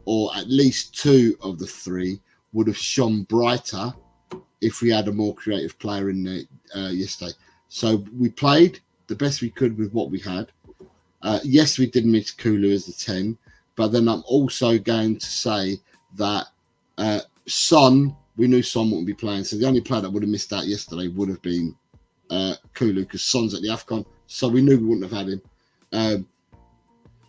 or at least 2 of the 3, would have shone brighter if we had a more creative player in there yesterday. So we played the best we could with what we had. Yes, we did miss Kulu as the 10, but then I'm also going to say that Son, we knew Son wouldn't be playing, so the only player that would have missed out yesterday would have been Kulu, because Son's at the AFCON, so we knew we wouldn't have had him.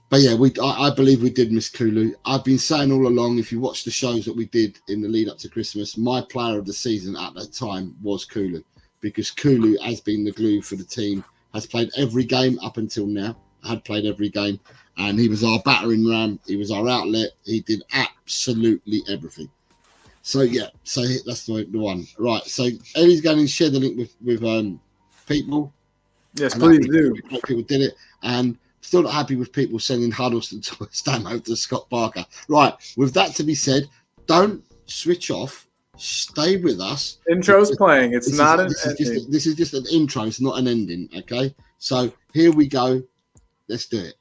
But yeah, I believe we did miss Kulu. I've been saying all along, if you watch the shows that we did in the lead up to Christmas, my player of the season at that time was Kulu, because Kulu has been the glue for the team, has played every game up until now, had played every game, and he was our battering ram, he was our outlet, he did absolutely everything. So yeah, so that's the one. Right, so Eddie's going to share the link with people. Yes, please do. People did it, and still not happy with people sending Huddleston to stand over to Scott Barker. Right, with that to be said, don't switch off. Stay with us. Intro's playing. It's not an ending. This is just an intro. It's not an ending. Okay, so here we go. Let's do it.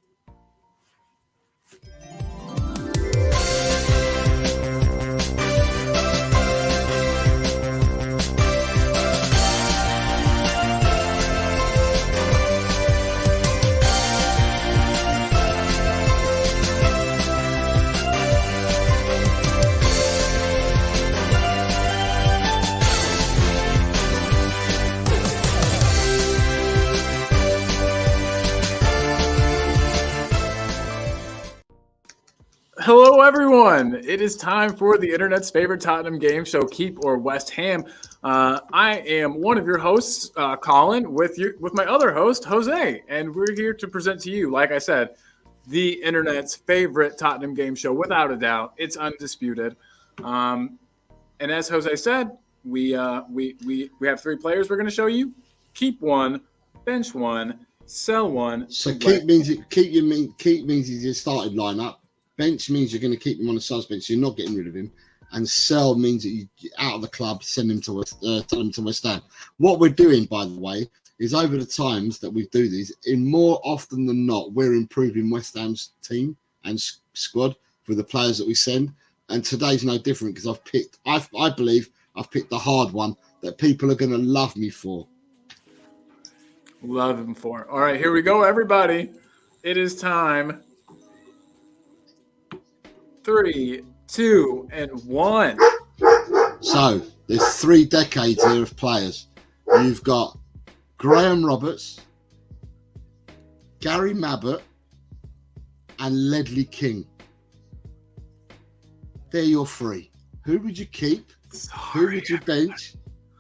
Hello, everyone. It is time for the internet's favorite Tottenham game show, Keep or West Ham. I am one of your hosts, Colin, with my other host, Jose, and we're here to present to you, like I said, the internet's favorite Tottenham game show, without a doubt. It's undisputed. And as Jose said, we have 3 players we're going to show you. Keep one, bench one, sell one. So keep means he's your starting lineup. Bench means you're going to keep him on the subs bench, so you're not getting rid of him. And sell means that you're out of the club, send him to West Ham. What we're doing, by the way, is over the times that we do these, in more often than not, we're improving West Ham's team and squad for the players that we send. And today's no different, because I believe I've picked the hard one that people are going to love me for. Love him for. All right, here we go, everybody. It is time. 3, 2, and 1. So there's 3 decades here of players. You've got Graham Roberts, Gary Mabbott, and Ledley King. They're your 3. Who would you keep? Who would you bench?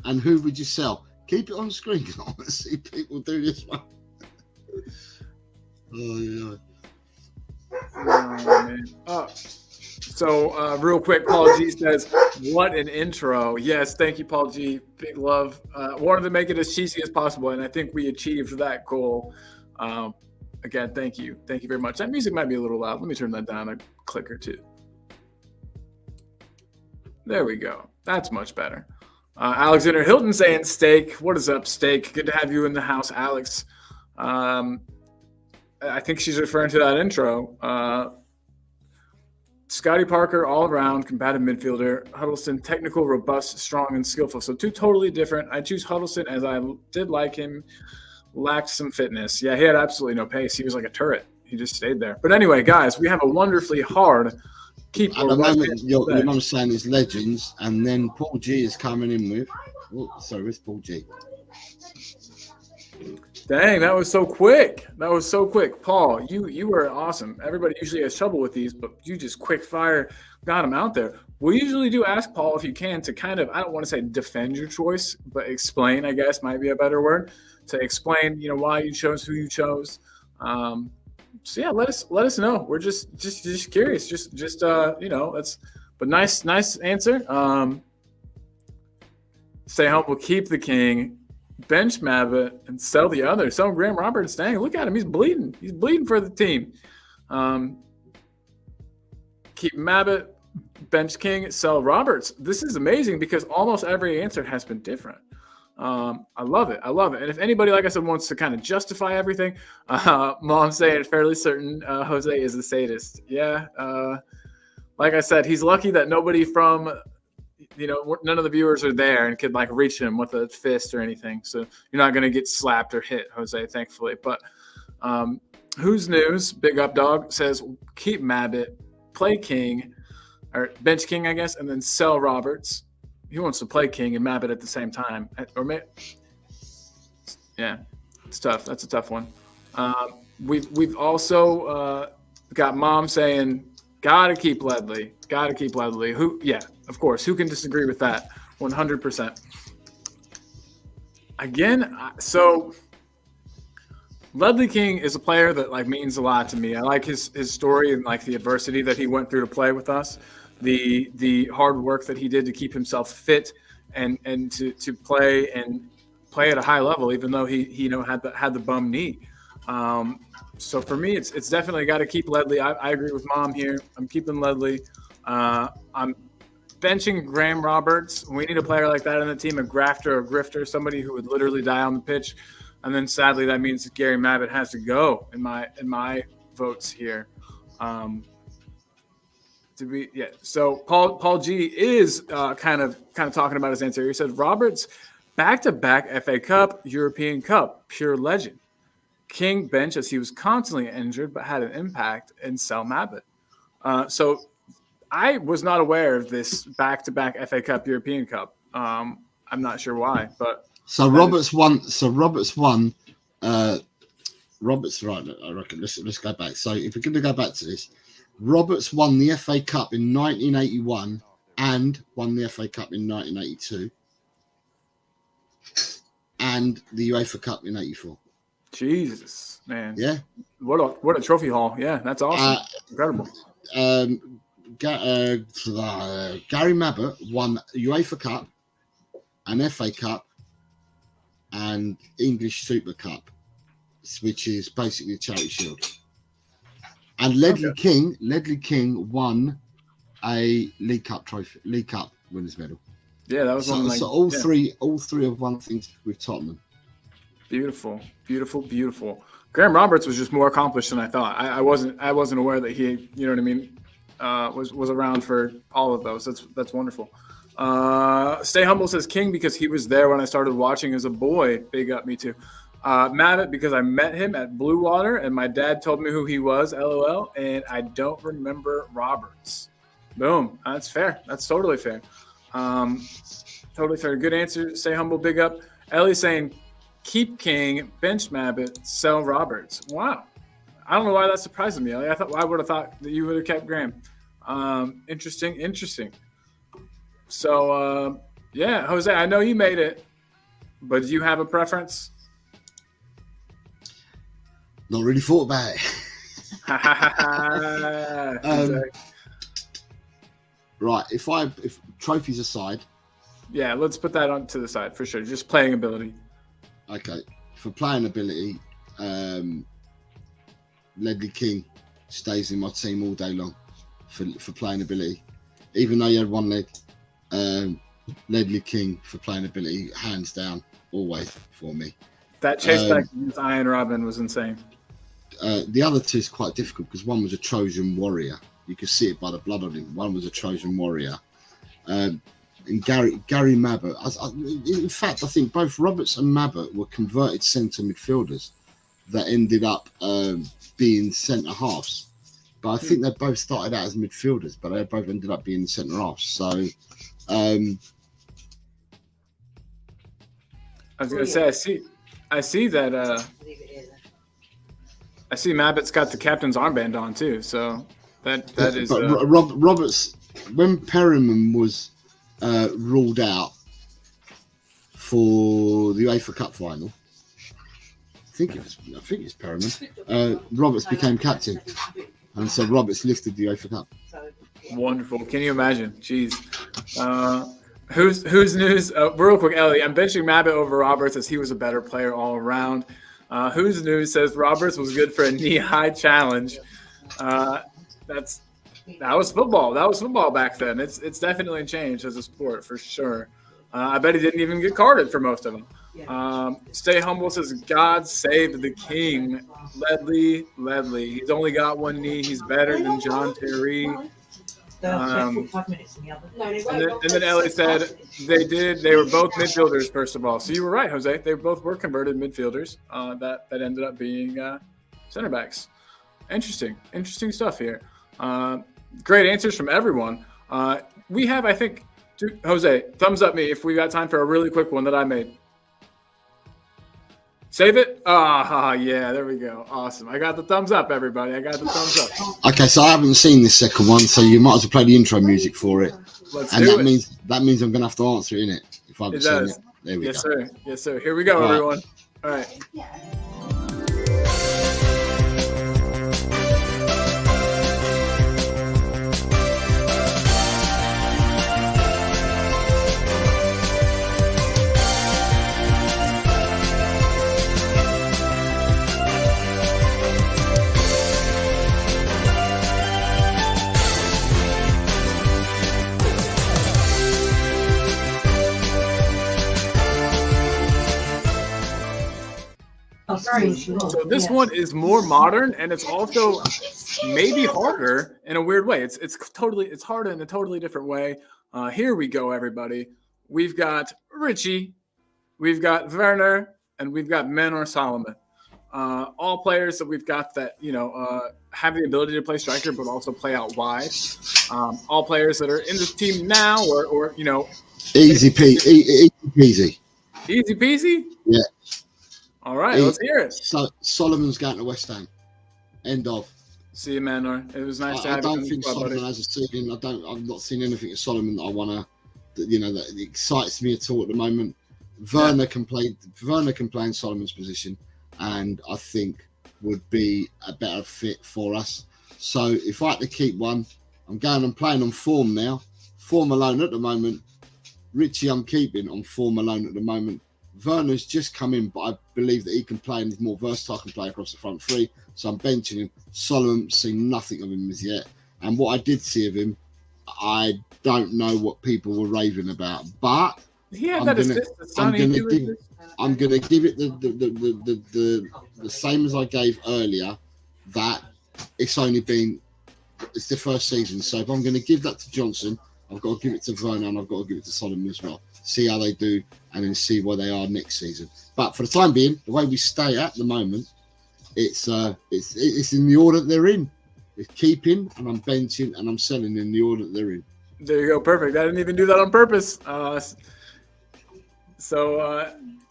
And who would you sell? Keep it on the screen. I want to see people do this one. Oh, yeah. Oh, man. So real quick, Paul G says, what an intro. Yes, thank you, Paul G. Big love. Wanted to make it as cheesy as possible, and I think we achieved that goal. Again, thank you. Thank you very much. That music might be a little loud. Let me turn that down a click or two. There we go. That's much better. Alexander Hilton saying, Steak. What is up, Steak? Good to have you in the house, Alex. I think she's referring to that intro. Scotty Parker, all-around, combative midfielder. Huddleston, technical, robust, strong, and skillful. So two totally different. I choose Huddleston as I did like him. Lacked some fitness. Yeah, he had absolutely no pace. He was like a turret. He just stayed there. But anyway, guys, we have a wonderfully hard keeper. At the moment, your mum's saying is legends, and then Paul G is coming in with. Oh, sorry, where's Paul G? Dang, that was so quick. That was so quick. Paul, you were awesome. Everybody usually has trouble with these, but you just quick fire got them out there. We usually do ask Paul, if you can, to kind of, I don't want to say defend your choice, but explain, I guess, might be a better word. To explain, why you chose who you chose. So yeah, let us know. We're just curious. That's but nice answer. Stay humble, keep the king, bench Mabbott, and sell the other. Sell Graham Roberts. Dang, look at him. He's bleeding. He's bleeding for the team. Keep Mabbott, bench King, sell Roberts. This is amazing because almost every answer has been different. I love it. And if anybody, like I said, wants to kind of justify everything, Mom's saying fairly certain Jose is the sadist. Yeah. Like I said, he's lucky that nobody from, none of the viewers are there and could like reach him with a fist or anything. So you're not going to get slapped or hit, Jose, thankfully. But Who's News, Big Up Dog, says keep Mabbott, play King, or bench King, I guess, and then sell Roberts. He wants to play King and Mabbott at the same time. Yeah, it's tough. That's a tough one. We've also got Mom saying, gotta keep Ledley. Who? Yeah, of course. Who can disagree with that? 100%. Again, so Ledley King is a player that means a lot to me. I like his story and the adversity that he went through to play with us. The hard work that he did to keep himself fit and to play at a high level, even though he had the bum knee. So for me, it's definitely got to keep Ledley. I agree with Mom here. I'm keeping Ledley. I'm benching Graham Roberts. We need a player like that on the team, a grafter, a grifter, somebody who would literally die on the pitch. And then sadly, that means that Gary Mabbott has to go in my votes here. So Paul G is kind of talking about his answer. He said Roberts back-to-back FA Cup, European Cup, pure legend. King bench as he was constantly injured but had an impact, and sell Mabbott. So I was not aware of this back-to-back FA Cup, European Cup. I'm not sure why, but Roberts won. Roberts, right? I reckon. Let's go back. So if we're going to go back to this. Roberts won the FA Cup in 1981 and won the FA Cup in 1982 and the UEFA Cup in 84. Jesus, man. Yeah. What a trophy haul. Yeah, that's awesome. Incredible. Gary Mabbott won UEFA Cup, an FA Cup, and English Super Cup, which is basically a charity shield. And Ledley King won a League Cup winners medal. Yeah, that was so all three have won things with Tottenham. Beautiful. Graham Roberts was just more accomplished than I thought. I wasn't aware that he, was around for all of those. That's wonderful. Stay Humble says King because he was there when I started watching as a boy. Big up, me too. Mabbott because I met him at Blue Water and my dad told me who he was, LOL, and I don't remember Roberts. Boom. That's fair. That's totally fair. Totally fair. Good answer. Stay Humble, big up. Ellie saying keep King, bench Mabbott, sell Roberts. Wow. I don't know why that surprised me, Ellie. I would have thought that you would have kept Graham. Interesting. So, Jose, I know you made it But do you have a preference? Not really thought about it. Right. If trophies aside. Yeah, let's put that on to the side for sure. Just playing ability. Okay. For playing ability, Ledley King stays in my team all day long for playing ability. Even though he had one leg, Ledley King for playing ability, hands down, always for me. That chase back against Iron Robin was insane. The other two is quite difficult because one was a Trojan warrior. You could see it by the blood on him. One was a Trojan warrior. And Gary Mabbott. In fact, I think both Roberts and Mabbott were converted centre midfielders that ended up being centre halves. But I think they both started out as midfielders, but they both ended up being centre halves. So I was going to say, I see that. I see Mabbott's got the captain's armband on too. So that is. But Roberts, when Perryman was ruled out for the UEFA Cup final, I think it's Perryman. Roberts became captain, and so Roberts lifted the UEFA Cup. Wonderful. Can you imagine? Jeez. Who's news? Real quick, Ellie. I'm benching Mabbott over Roberts as he was a better player all around. Who's news says Roberts was good for a knee-high challenge. That was football. That was football back then. It's definitely changed as a sport for sure. I bet he didn't even get carded for most of them. Stay Humble says, God save the king. Ledley. He's only got one knee. He's better than John Terry. And then Ellie said they were both midfielders, first of all. So you were right, Jose. They both were converted midfielders that ended up being center backs. Interesting stuff here. Great answers from everyone. We have, I think, Jose, thumbs up me if we got time for a really quick one that I made. Save it? Yeah, there we go. Awesome. I got the thumbs up, everybody. I got the thumbs up. Okay, so I haven't seen this second one, so you might as well play the intro music for it. That means I'm going to have to answer it, innit? If I haven't seen it. There we go. Sir. Yes, sir. Here we go, everyone. All right. So this one is more modern, and it's also maybe harder in a weird way. It's harder in a totally different way. Here we go, everybody. We've got Richie, we've got Werner, and we've got Menor Solomon. All players that we've got that have the ability to play striker, but also play out wide. All players that are in the team now, or easy peasy. Easy peasy. Yeah. All right, let's hear it. So Solomon's going to West Ham. End of. See you, Menor. It was nice to have you. I don't think Solomon has a ceiling. I've not seen anything of Solomon that I want to, that excites me at all at the moment. Werner can play in Solomon's position, and I think would be a better fit for us. So if I had to keep one, I'm playing on form now. Form alone at the moment. Richie, I'm keeping on form alone at the moment. Werner's just come in, but I believe that he can play and he's more versatile, can play across the front three. So I'm benching him. Solomon, seen nothing of him as yet. And what I did see of him, I don't know what people were raving about. But I'm gonna give it the same as I gave earlier, that it's the first season. So if I'm going to give that to Johnson, I've got to give it to Werner and I've got to give it to Solomon as well. See how they do and then see where they are next season. But for the time being, the way we stay at the moment, it's in the order that they're in. It's keeping and I'm benching and I'm selling in the order that they're in. There you go. Perfect. I didn't even do that on purpose.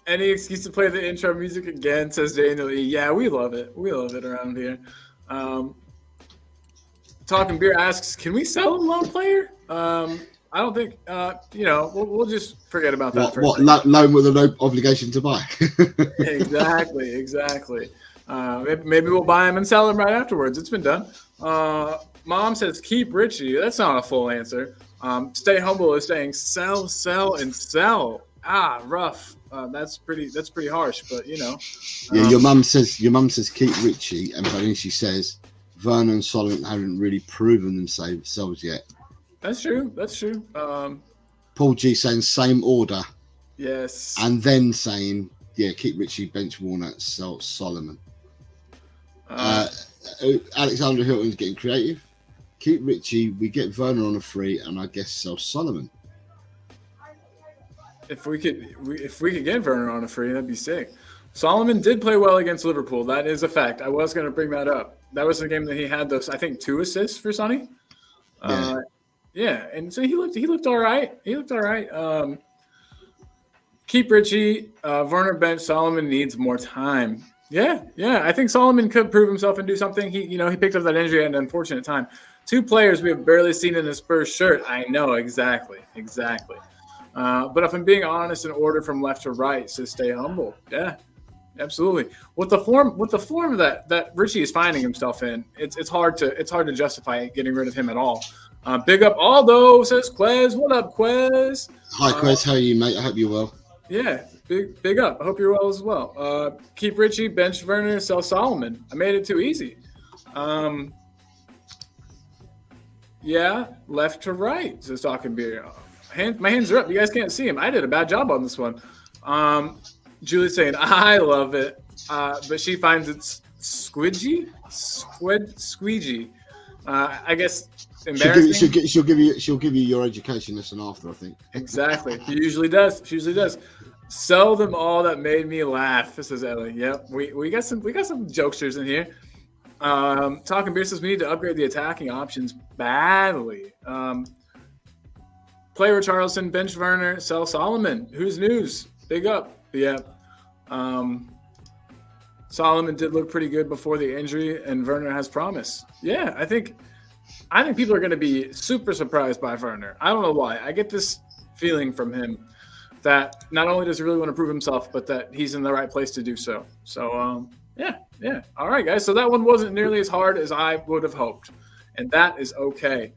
Any excuse to play the intro music again, says Daniel E. Yeah, we love it. We love it around here. Talking Beer asks, can we sell a loan player? I don't think we'll just forget about that for a What second. loan with no obligation to buy? Exactly. Maybe we'll buy him and sell him right afterwards. It's been done. Mom says keep Richie. That's not a full answer. Stay humble is saying sell, sell, and sell. Rough. That's pretty harsh, but Yeah, your mum says keep Richie, but then she says Vernon and Solomon haven't really proven themselves yet. That's true. Paul G saying same order. Yes. And then saying, keep Richie, bench Warner, sell Solomon. Alexander Hilton's getting creative. Keep Richie, we get Werner on a free, and I guess sell Solomon. If we could get Werner on a free, that'd be sick. Solomon did play well against Liverpool. That is a fact. I was going to bring that up. That was the game that he had those, I think, 2 assists for Sonny. And so he looked all right. Keep Richie, Werner bench. Solomon needs more time. Yeah. I think Solomon could prove himself and do something. He picked up that injury at an unfortunate time. 2 players we have barely seen in a Spurs shirt. I know exactly. But if I'm being honest, in order from left to right, so stay humble. Yeah, absolutely. With the form that Richie is finding himself in, it's hard to justify getting rid of him at all. Big up Aldo, says Quez. What up, Quez? Hi, Quez. How are you, mate? I hope you're well. Yeah, big up. I hope you're well as well. Keep Richie, bench Werner, sell Solomon. I made it too easy. Left to right, says Talking Beer. My hands are up. You guys can't see him. I did a bad job on this one. Julie's saying, I love it. But she finds it squeegee. I guess embarrassing. She'll give you your education lesson after, I think. Exactly. She usually does. Sell them all that made me laugh. This is Ellie. Yep. We got some jokesters in here. Talking Beer says we need to upgrade the attacking options badly. Play Richarlison, bench Werner, sell Solomon. Who's news? Big up. Yeah. Solomon did look pretty good before the injury, and Werner has promise. Yeah, I think people are going to be super surprised by Werner. I don't know why. I get this feeling from him that not only does he really want to prove himself, but that he's in the right place to do so. So, yeah. All right, guys. So that one wasn't nearly as hard as I would have hoped, and that is okay.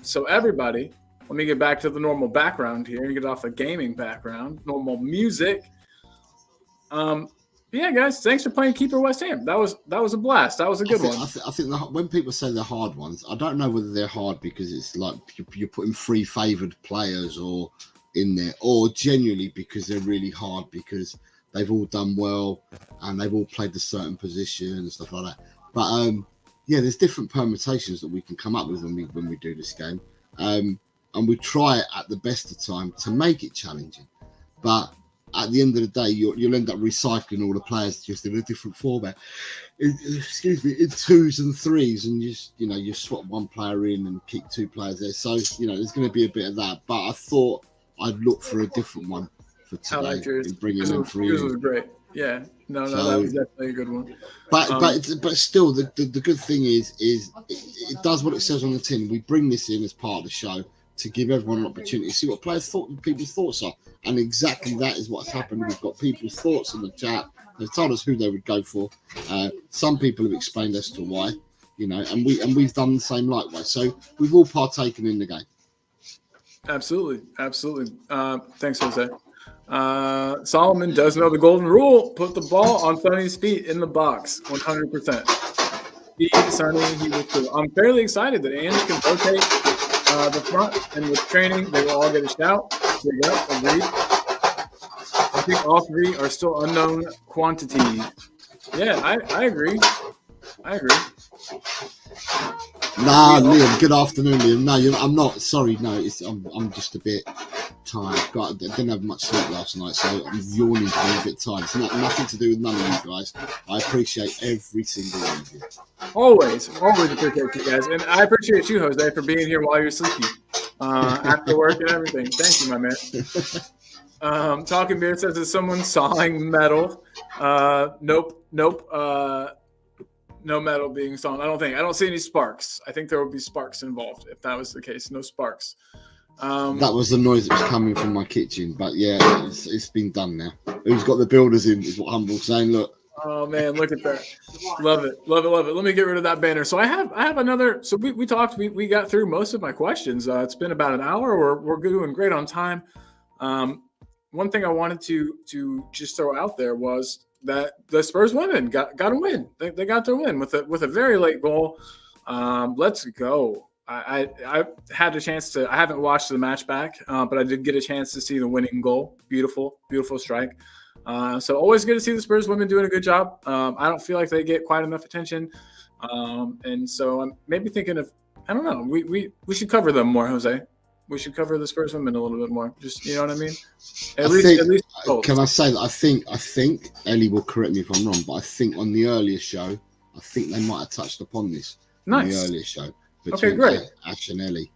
So everybody, let me get back to the normal background here and get off the gaming background, normal music. Guys, thanks for playing Keeper West Ham. That was a blast. That was a good one. I think when people say they're hard ones, I don't know whether they're hard because it's like you're putting 3 favoured players or in there, or genuinely because they're really hard because they've all done well and they've all played a certain position and stuff like that. But there's different permutations that we can come up with when we do this game. And we try it at the best of time to make it challenging. But at the end of the day, you'll end up recycling all the players just in a different format. In 2s and 3s, and you swap one player in and keep 2 players there. So there's going to be a bit of that. But I thought I'd look for a different one for today. Bringing them 3. Yours was great. Yeah. No, that was definitely a good one. But still, the good thing is it does what it says on the tin. We bring this in as part of the show to give everyone an opportunity to see what people's thoughts are, and exactly that is what's happened. We've got people's thoughts in the chat. They've told us who they would go for. Some people have explained as to why, and we've done the same likewise. So we've all partaken in the game. Absolutely. Thanks, Jose. Solomon does know the golden rule. Put the ball on Sonny's feet in the box. 100%. Sonny, he will too. I'm fairly excited that Ange can rotate the front, and with training, they will all get a shout. Big up, agreed. I think all 3 are still unknown quantities. Yeah, I agree. Nah, Liam. Good afternoon, Liam. No, I'm not. Sorry, no. I'm just a bit tired. I didn't have much sleep last night, so I'm yawning. I'm a bit tired. It's nothing to do with none of you guys. I appreciate every single one of you. Always appreciate you guys, and I appreciate you, Jose, for being here while you're sleepy, after work and everything. Thank you, my man. Talking Beer says, is someone sawing metal? Nope. No metal being sawn. I don't see any sparks. I think there will be sparks involved if that was the case. No sparks. That was the noise that was coming from my kitchen. But yeah, it's been done now. Who's got the builders in is what Humble's saying. Look. Oh man, look at that. Love it. Love it. Love it. Let me get rid of that banner. So I have another. So we talked, we got through most of my questions. It's been about an hour. We're doing great on time. One thing I wanted to just throw out there was that the Spurs women got a win. They got their win with a very late goal. Let's go. I had a chance to. I haven't watched the match back, but I did get a chance to see the winning goal. Beautiful, beautiful strike. So always good to see the Spurs women doing a good job. I don't feel like they get quite enough attention, and so I'm maybe thinking of. I don't know. We should cover them more, Jose. We should cover the Spurs women a little bit more. Just, you know what I mean? At least. Can I say that I think Ellie will correct me if I'm wrong, but I think on the earlier show, I think they might have touched upon this. Nice. On the earlier show. Okay, great. Ash and Ellie.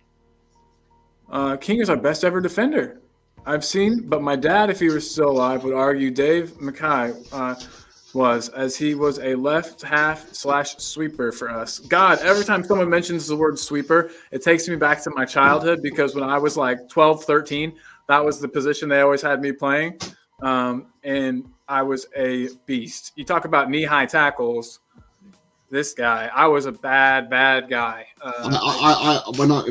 King is our best ever defender I've seen, but my dad, if he was still alive, would argue Dave Mackay was, as he was a left half / sweeper for us. God, every time someone mentions the word sweeper, it takes me back to my childhood, because when I was like 12, 13, that was the position they always had me playing. And I was a beast. You talk about knee-high tackles. This guy, I was a bad guy.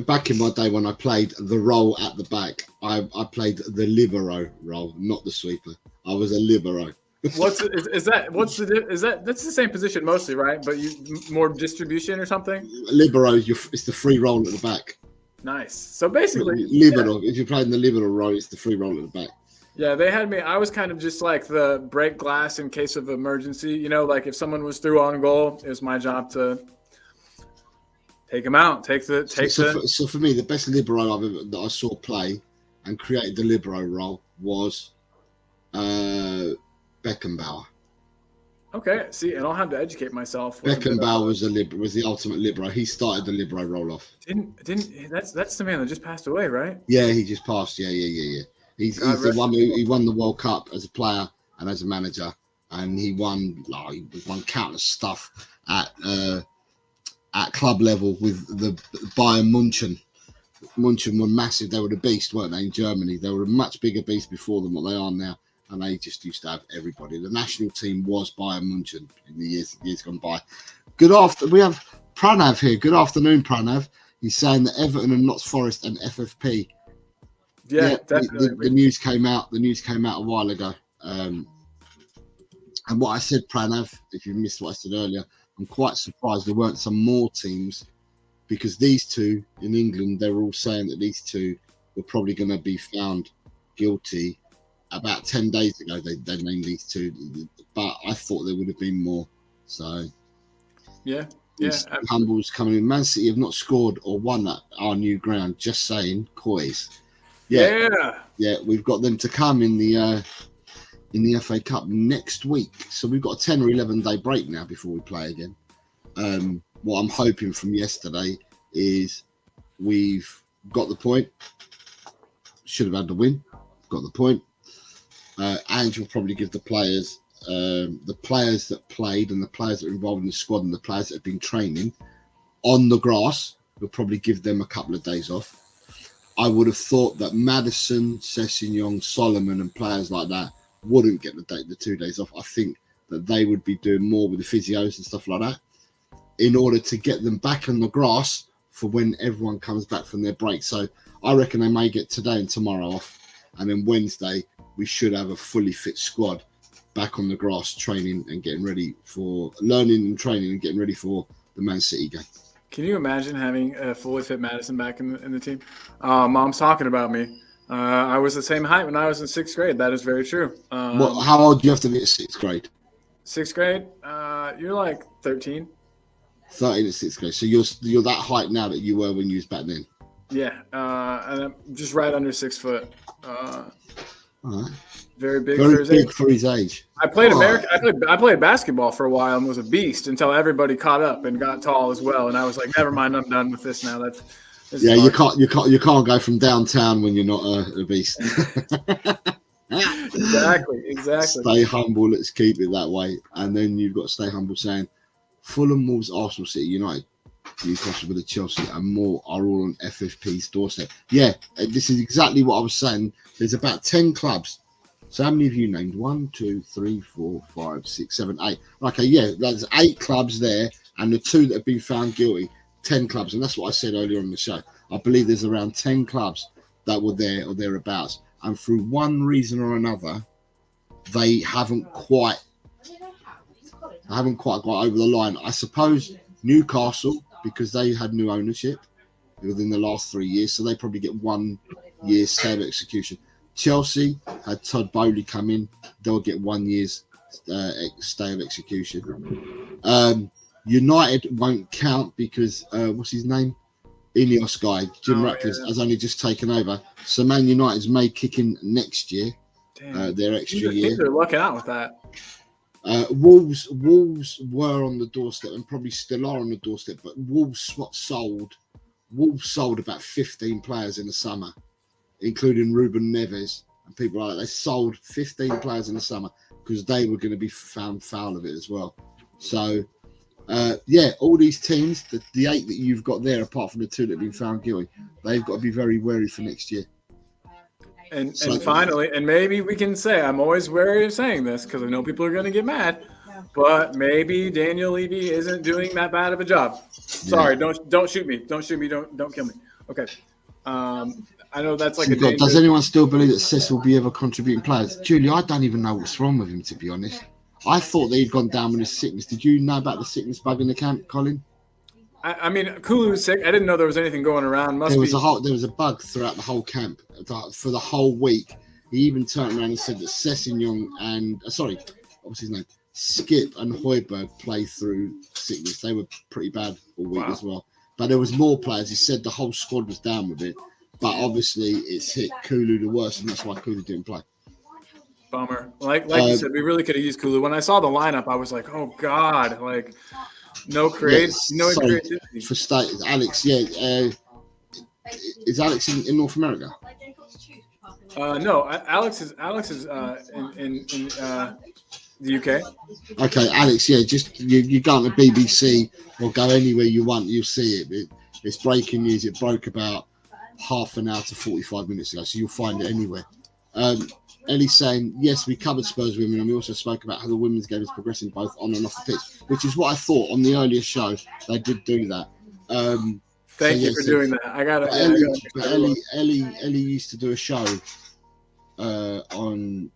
Back in my day when I played the role at the back, I played the libero role, not the sweeper. I was a libero. That's the same position mostly, right? But you more distribution or something. Libero, it's the free role at the back. Nice. So basically, libero. Yeah. If you're playing the libero role, it's the free role at the back. Yeah, they had me. I was kind of just like the break glass in case of emergency. You know, like if someone was through on goal, it was my job to take them out. So for me, the best libero that I saw play and created the libero role was Beckenbauer. Okay, see, and I'll have to educate myself. Beckenbauer was the ultimate libero. He started the libero role off. That's the man that just passed away, right? Yeah, he just passed. Yeah. He's the one who won the World Cup as a player and as a manager, and he won countless stuff at club level with the Bayern Munchen. Munchen were massive. They were the beast, weren't they? In Germany, they were a much bigger beast before than what they are now, and they just used to have everybody. The national team was Bayern Munchen in the years gone by. We have Pranav here. Good afternoon, Pranav. He's saying that Everton and Notts Forest and FFP. Yeah, definitely. The news came out. The news came out a while ago. And what I said, Pranav, if you missed what I said earlier, I'm quite surprised there weren't some more teams, because these two in England, they were all saying that these two were probably going to be found guilty. About 10 days ago, they named these two, but I thought there would have been more. So, yeah. Humble's coming in. Man City have not scored or won at our new ground. Just saying, Coys. Yeah, we've got them to come in the FA Cup next week. So we've got a 10 or 11 day break now before we play again. What I'm hoping from yesterday is we've got the point. Should have had the win. Got the point. And you'll probably give the players that played and the players that are involved in the squad and the players that have been training on the grass, we'll probably give them a couple of days off. I would have thought that Maddison, Sessegnon, Solomon and players like that wouldn't get the 2 days off. I think that they would be doing more with the physios and stuff like that in order to get them back on the grass for when everyone comes back from their break. So I reckon they may get today and tomorrow off. And then Wednesday, we should have a fully fit squad back on the grass training and getting ready for learning and training and getting ready for the Man City game. Can you imagine having a fully fit Maddison back in the team? Mom's talking about me. I was the same height when I was in 6th grade. That is very true. How old do you have to be at 6th grade? 6th grade? You're like 13. 13 at 6th grade. So you're that height now that you were when you was back then? Yeah. And I'm just right under 6 foot. All right. Very big for his age. I played I played basketball for a while and was a beast until everybody caught up and got tall as well. And I was like, never mind, I'm done with this now. You can't go from downtown when you're not a beast. Exactly. Stay humble. Let's keep it that way. And then you've got to stay humble, saying Fulham, Wolves, Arsenal, City, United. Newcastle, Villa, Chelsea, and more are all on FFP's doorstep. Yeah, this is exactly what I was saying. There's about 10 clubs. So how many of you named? 1, 2, 3, 4, 5, 6, 7, 8. Okay, yeah, there's 8 clubs there, and the 2 that have been found guilty, 10 clubs, and that's what I said earlier on the show. I believe there's around 10 clubs that were there or thereabouts, and through one reason or another, they haven't quite got over the line. I suppose Newcastle, because they had new ownership within the last 3 years, so they probably get 1 year's stay of execution. Chelsea had Todd Bowley come in; they'll get 1 year's stay of execution. United won't count because what's his name? Ineos guy, Jim Ratcliffe, has only just taken over. So Man United's may kick in next year, their extra year. They're lucking out with that. Wolves were on the doorstep and probably still are on the doorstep, but Wolves sold about 15 players in the summer, including Ruben Neves and people like that. They sold 15 players in the summer because they were going to be found foul of it as well. So, all these teams, the 8 that you've got there, apart from the 2 that have been found guilty, they've got to be very wary for next year. And finally, and maybe we can say, I'm always wary of saying this because I know people are going to get mad, but maybe Daniel Levy isn't doing that bad of a job. Sorry, don't shoot me. Don't shoot me. Don't kill me. Okay. I know that's like does anyone still believe that Cess will be ever contributing players? Julie, I don't even know what's wrong with him, to be honest. I thought that he'd gone down with his sickness. Did you know about the sickness bug in the camp, Colin? I mean, Kulu's sick. I didn't know there was anything going around. There was a bug throughout the whole camp for the whole week. He even turned around and said that Sessegnon and what's his name? Skip and Højbjerg play through sickness. They were pretty bad all week as well. But there was more players. He said the whole squad was down with it. But obviously it's hit Kulu the worst, and that's why Kulu didn't play. Bummer. Like you said, we really could have used Kulu. When I saw the lineup, I was like, oh God, like no creativity. For starters, Alex, is Alex in North America? No, Alex is in the UK. Okay, Alex, just you go on the BBC or go anywhere you want, you'll see it. It's breaking news. It broke about half an hour to 45 minutes ago, so you'll find it anywhere. Ellie's saying, yes, we covered Spurs women, and we also spoke about how the women's game is progressing both on and off the pitch, which is what I thought on the earlier show. They did do that. Thank you for doing that. I got it. Ellie used to do a show on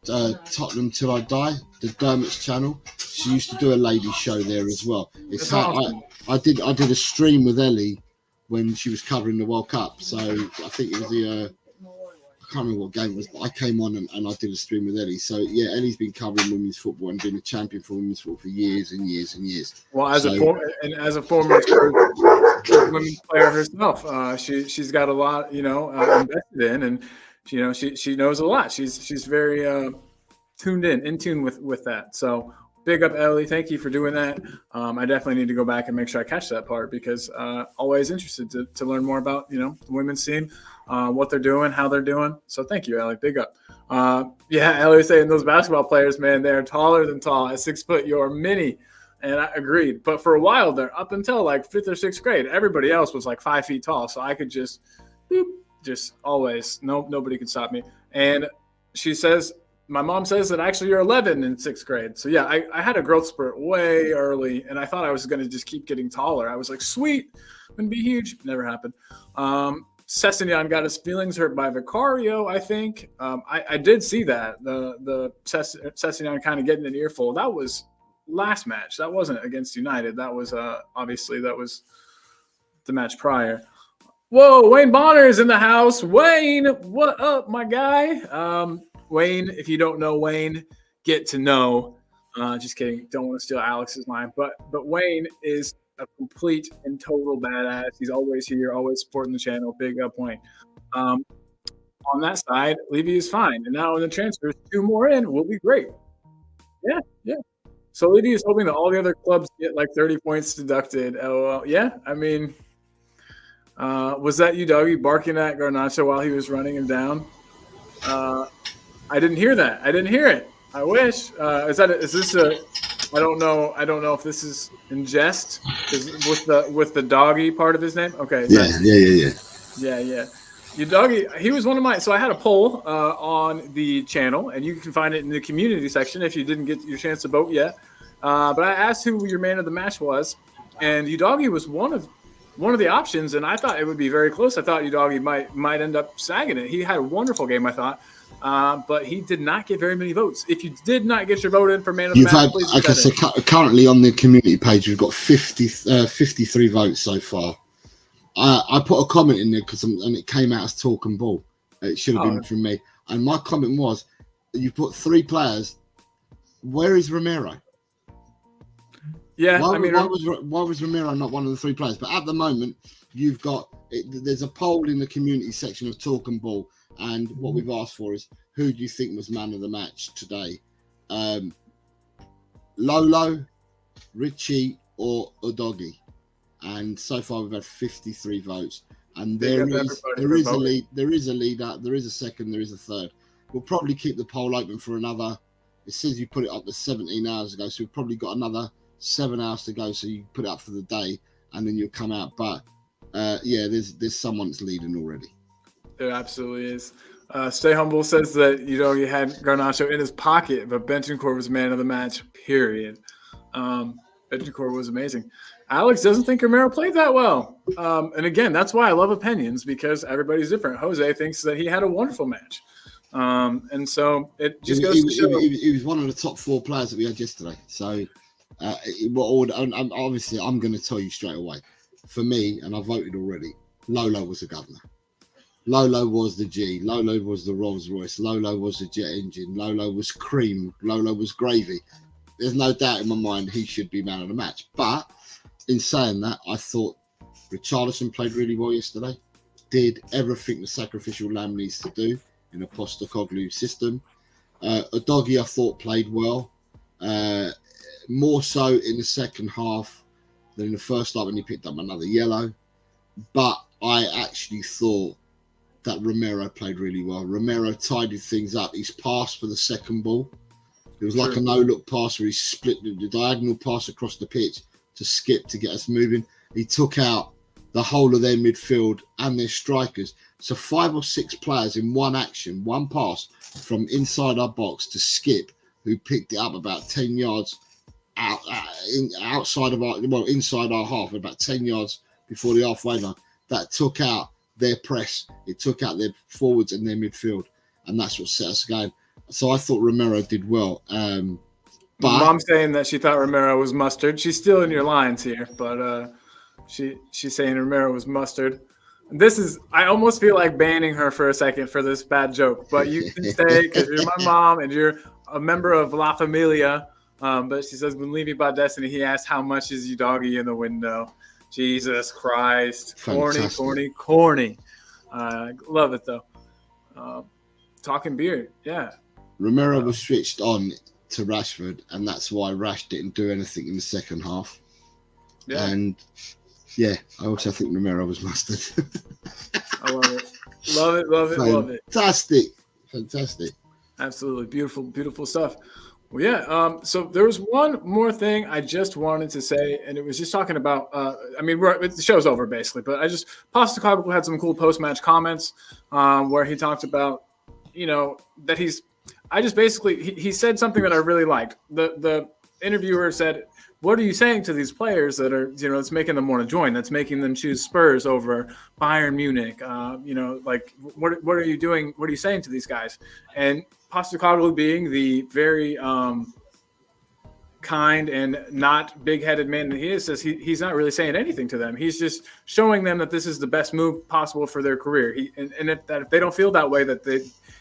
Tottenham Till I Die, the Dermot's channel. She used to do a ladies show there as well. It's awesome. I did a stream with Ellie when she was covering the World Cup. So I think it was I can't remember what game it was, but I came on and I did a stream with Ellie. So Ellie's been covering women's football and been a champion for women's football for years and years and years. Well, as a former women's player herself, she's got a lot, invested in, and she knows a lot. She's very tuned in tune with that. So big up, Ellie. Thank you for doing that. I definitely need to go back and make sure I catch that part because always interested to learn more about the women's team. What they're doing, how they're doing. So thank you, Ellie. Big up. Ellie was saying those basketball players, man, they're taller than tall. At 6 foot, you're mini. And I agreed. But for a while there, up until like 5th or 6th grade, everybody else was like 5 feet tall. So I could just always, nobody could stop me. And my mom says that actually you're 11 in 6th grade. So yeah, I had a growth spurt way early, and I thought I was going to just keep getting taller. I was like, sweet, I'm going to be huge. Never happened. Sessegnon got his feelings hurt by Vicario, I think. I did see that, the Sessegnon kind of getting an earful. That was last match. That wasn't against United. That was obviously that was the match prior. Whoa, Wayne Bonner is in the house. Wayne, what up, my guy? Wayne, if you don't know Wayne, get to know. Just kidding. Don't want to steal Alex's line. But Wayne is a complete and total badass. He's always here, always supporting the channel. Big up, Wayne. On that side, Levy is fine. And now in the transfers, 2 more in will be great. Yeah. So Levy is hoping that all the other clubs get like 30 points deducted. LOL. Yeah, I mean, was that you, Dougie, barking at Garnacho while he was running him down? I didn't hear that. I didn't hear it. I wish. Is this a I don't know if this is in jest with the doggy part of his name. Okay. Yeah, Nice. Yeah. Your doggy, he was one of my. So I had a poll on the channel, and you can find it in the community section if you didn't get your chance to vote yet. But I asked who your man of the match was, and Udoggy was one of the options, and I thought it would be very close. I thought Udoggy might end up snagging it. He had a wonderful game, I thought, but he did not get very many votes. If you did not get your vote in for man of the match, please okay, so currently on the community page, we've got 53 votes so far. I put a comment in there and it came out as talk and ball. It should have been from me. And my comment was, you put 3 players. Where is Romero? Yeah, why was Romero not one of the 3 players? But at the moment, you've got there's a poll in the community section of talk and ball, and what we've asked for is, who do you think was man of the match today? Lolo, Richie, or Udoggy? And so far we've had 53 votes, and there is a leader, there is a second, there is a third. We'll probably keep the poll open for another. It says you put it up to 17 hours ago, so we've probably got another 7 hours to go. So you put it up for the day, and then you'll come out. But there's someone that's leading already. There absolutely is. Stay Humble says that you had Garnacho in his pocket, but Bentancur was man of the match. Period. Bentancur was amazing. Alex doesn't think Romero played that well. And again, that's why I love opinions, because everybody's different. Jose thinks that he had a wonderful match. And so it just goes to show. He was one of the top 4 players that we had yesterday. So obviously I'm going to tell you straight away. For me, and I voted already, Lolo was the governor. Lolo was the G. Lolo was the Rolls Royce. Lolo was the jet engine. Lolo was cream. Lolo was gravy. There's no doubt in my mind he should be man of the match. But in saying that, I thought Richarlison played really well yesterday. Did everything the sacrificial lamb needs to do in a Postecoglou system. Udoggy, I thought, played well. More so in the second half than in the first half when he picked up another yellow. But I actually thought that Romero played really well. Romero tidied things up. He's passed for the second ball. It was like a no-look pass where he split the diagonal pass across the pitch to Skip to get us moving. He took out the whole of their midfield and their strikers. So 5 or 6 players in one action, one pass from inside our box to Skip, who picked it up about 10 yards inside our half, about 10 yards before the halfway line. That took out their press. It took out their forwards and their midfield. And that's what set us going. So I thought Romero did well. But Mom's saying that she thought Romero was mustard. She's still in your lines here, but she's saying Romero was mustard. I almost feel like banning her for a second for this bad joke, but you can stay because you're my mom and you're a member of La Familia. But she says, when leaving by Destiny, he asked how much is Udoggy in the window. Jesus Christ. Fantastic. Corny. Love it, though. Talking beard, yeah. Romero was switched on to Rashford, and that's why Rash didn't do anything in the second half. Yeah. And I also think Romero was mustard. I love it. Love it. Fantastic. Absolutely. Beautiful stuff. Well, yeah. So there was one more thing I just wanted to say, and it was just talking about. The show's over basically, but Postecoglou had some cool post-match comments where he talked about, that he said something that I really liked. The interviewer said, "What are you saying to these players that are, that's making them want to join? That's making them choose Spurs over Bayern Munich? What are you doing? What are you saying to these guys?" And Postecoglou, being the very kind and not big-headed man that he is, says he's not really saying anything to them. He's just showing them that this is the best move possible for their career. If they don't feel that way,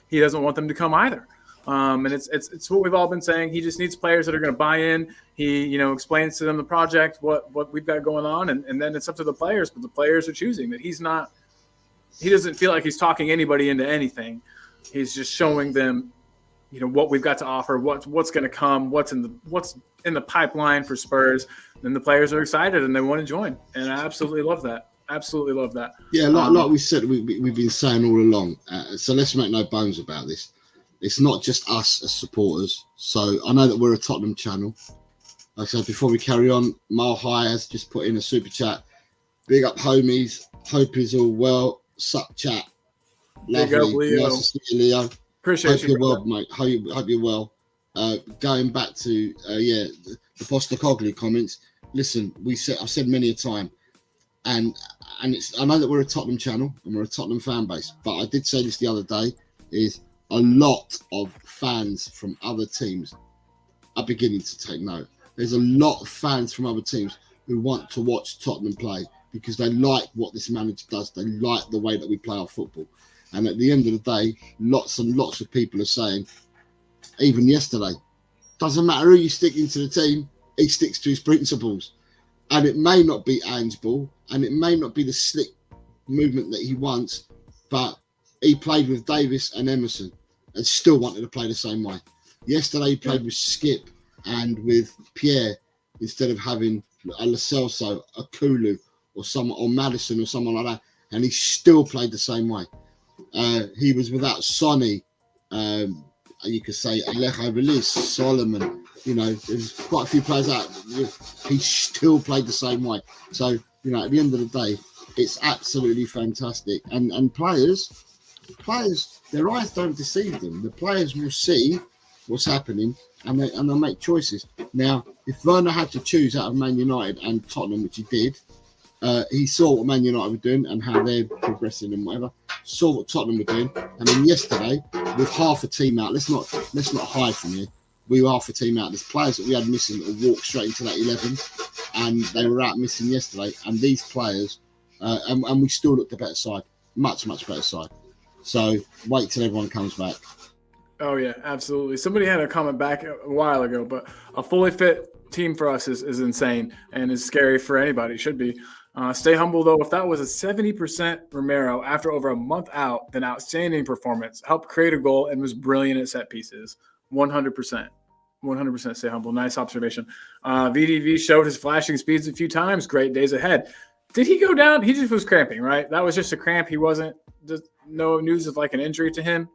he doesn't want them to come either. And it's what we've all been saying. He just needs players that are going to buy in. He, explains to them the project, what we've got going on, and then it's up to the players. But the players are choosing that he doesn't feel like he's talking anybody into anything. He's just showing them, what we've got to offer, what's going to come, what's in the pipeline for Spurs. And the players are excited and they want to join. And I absolutely love that. Yeah, like we said, we've been saying all along. So let's make no bones about this. It's not just us as supporters. So I know that we're a Tottenham channel. Like I said, before we carry on, Mile High has just put in a super chat. Big up, homies. Hope he's all well. Sup, chat. Big up, Lovely. Leo. Nice to see you, Leo. Appreciate Hope you, you're brother. well, mate. Hope you're well. Going back to the Postacoglu comments. Listen, I've said many a time, and I know that we're a Tottenham channel and we're a Tottenham fan base, but I did say this the other day: is a lot of fans from other teams are beginning to take note. There's a lot of fans from other teams who want to watch Tottenham play because they like what this manager does. They like the way that we play our football. And at the end of the day, lots and lots of people are saying, even yesterday, doesn't matter who you stick into the team, he sticks to his principles. And it may not be Ange's ball, and it may not be the slick movement that he wants, but he played with Davis and Emerson and still wanted to play the same way. Yesterday, he played with Skip and with Pierre instead of having a Lo Celso, a Kulu, or Madison or someone like that, and he still played the same way. He was without Sonny. You could say Alejo Release, Solomon. There's quite a few players out. He still played the same way. So, at the end of the day, it's absolutely fantastic. And players, their eyes don't deceive them. The players will see what's happening and they'll make choices. Now, if Werner had to choose out of Man United and Tottenham, which he did, he saw what Man United were doing and how they're progressing and whatever. Saw what Tottenham were doing, and then yesterday, with half a team out, let's not hide from here. We were half a team out. There's players that we had missing that walked straight into that 11, and they were out missing yesterday. And these players, and we still looked the better side, much better side. So wait till everyone comes back. Oh yeah, absolutely. Somebody had a comment back a while ago, but a fully fit team for us is insane and is scary for anybody. It should be. Stay humble, though. If that was a 70% Romero after over a month out, then outstanding performance. Helped create a goal and was brilliant at set pieces. 100%. 100% stay humble. Nice observation. VDV showed his flashing speeds a few times. Great days ahead. Did he go down? He just was cramping, right? That was just a cramp. He wasn't – just no news of like an injury to him.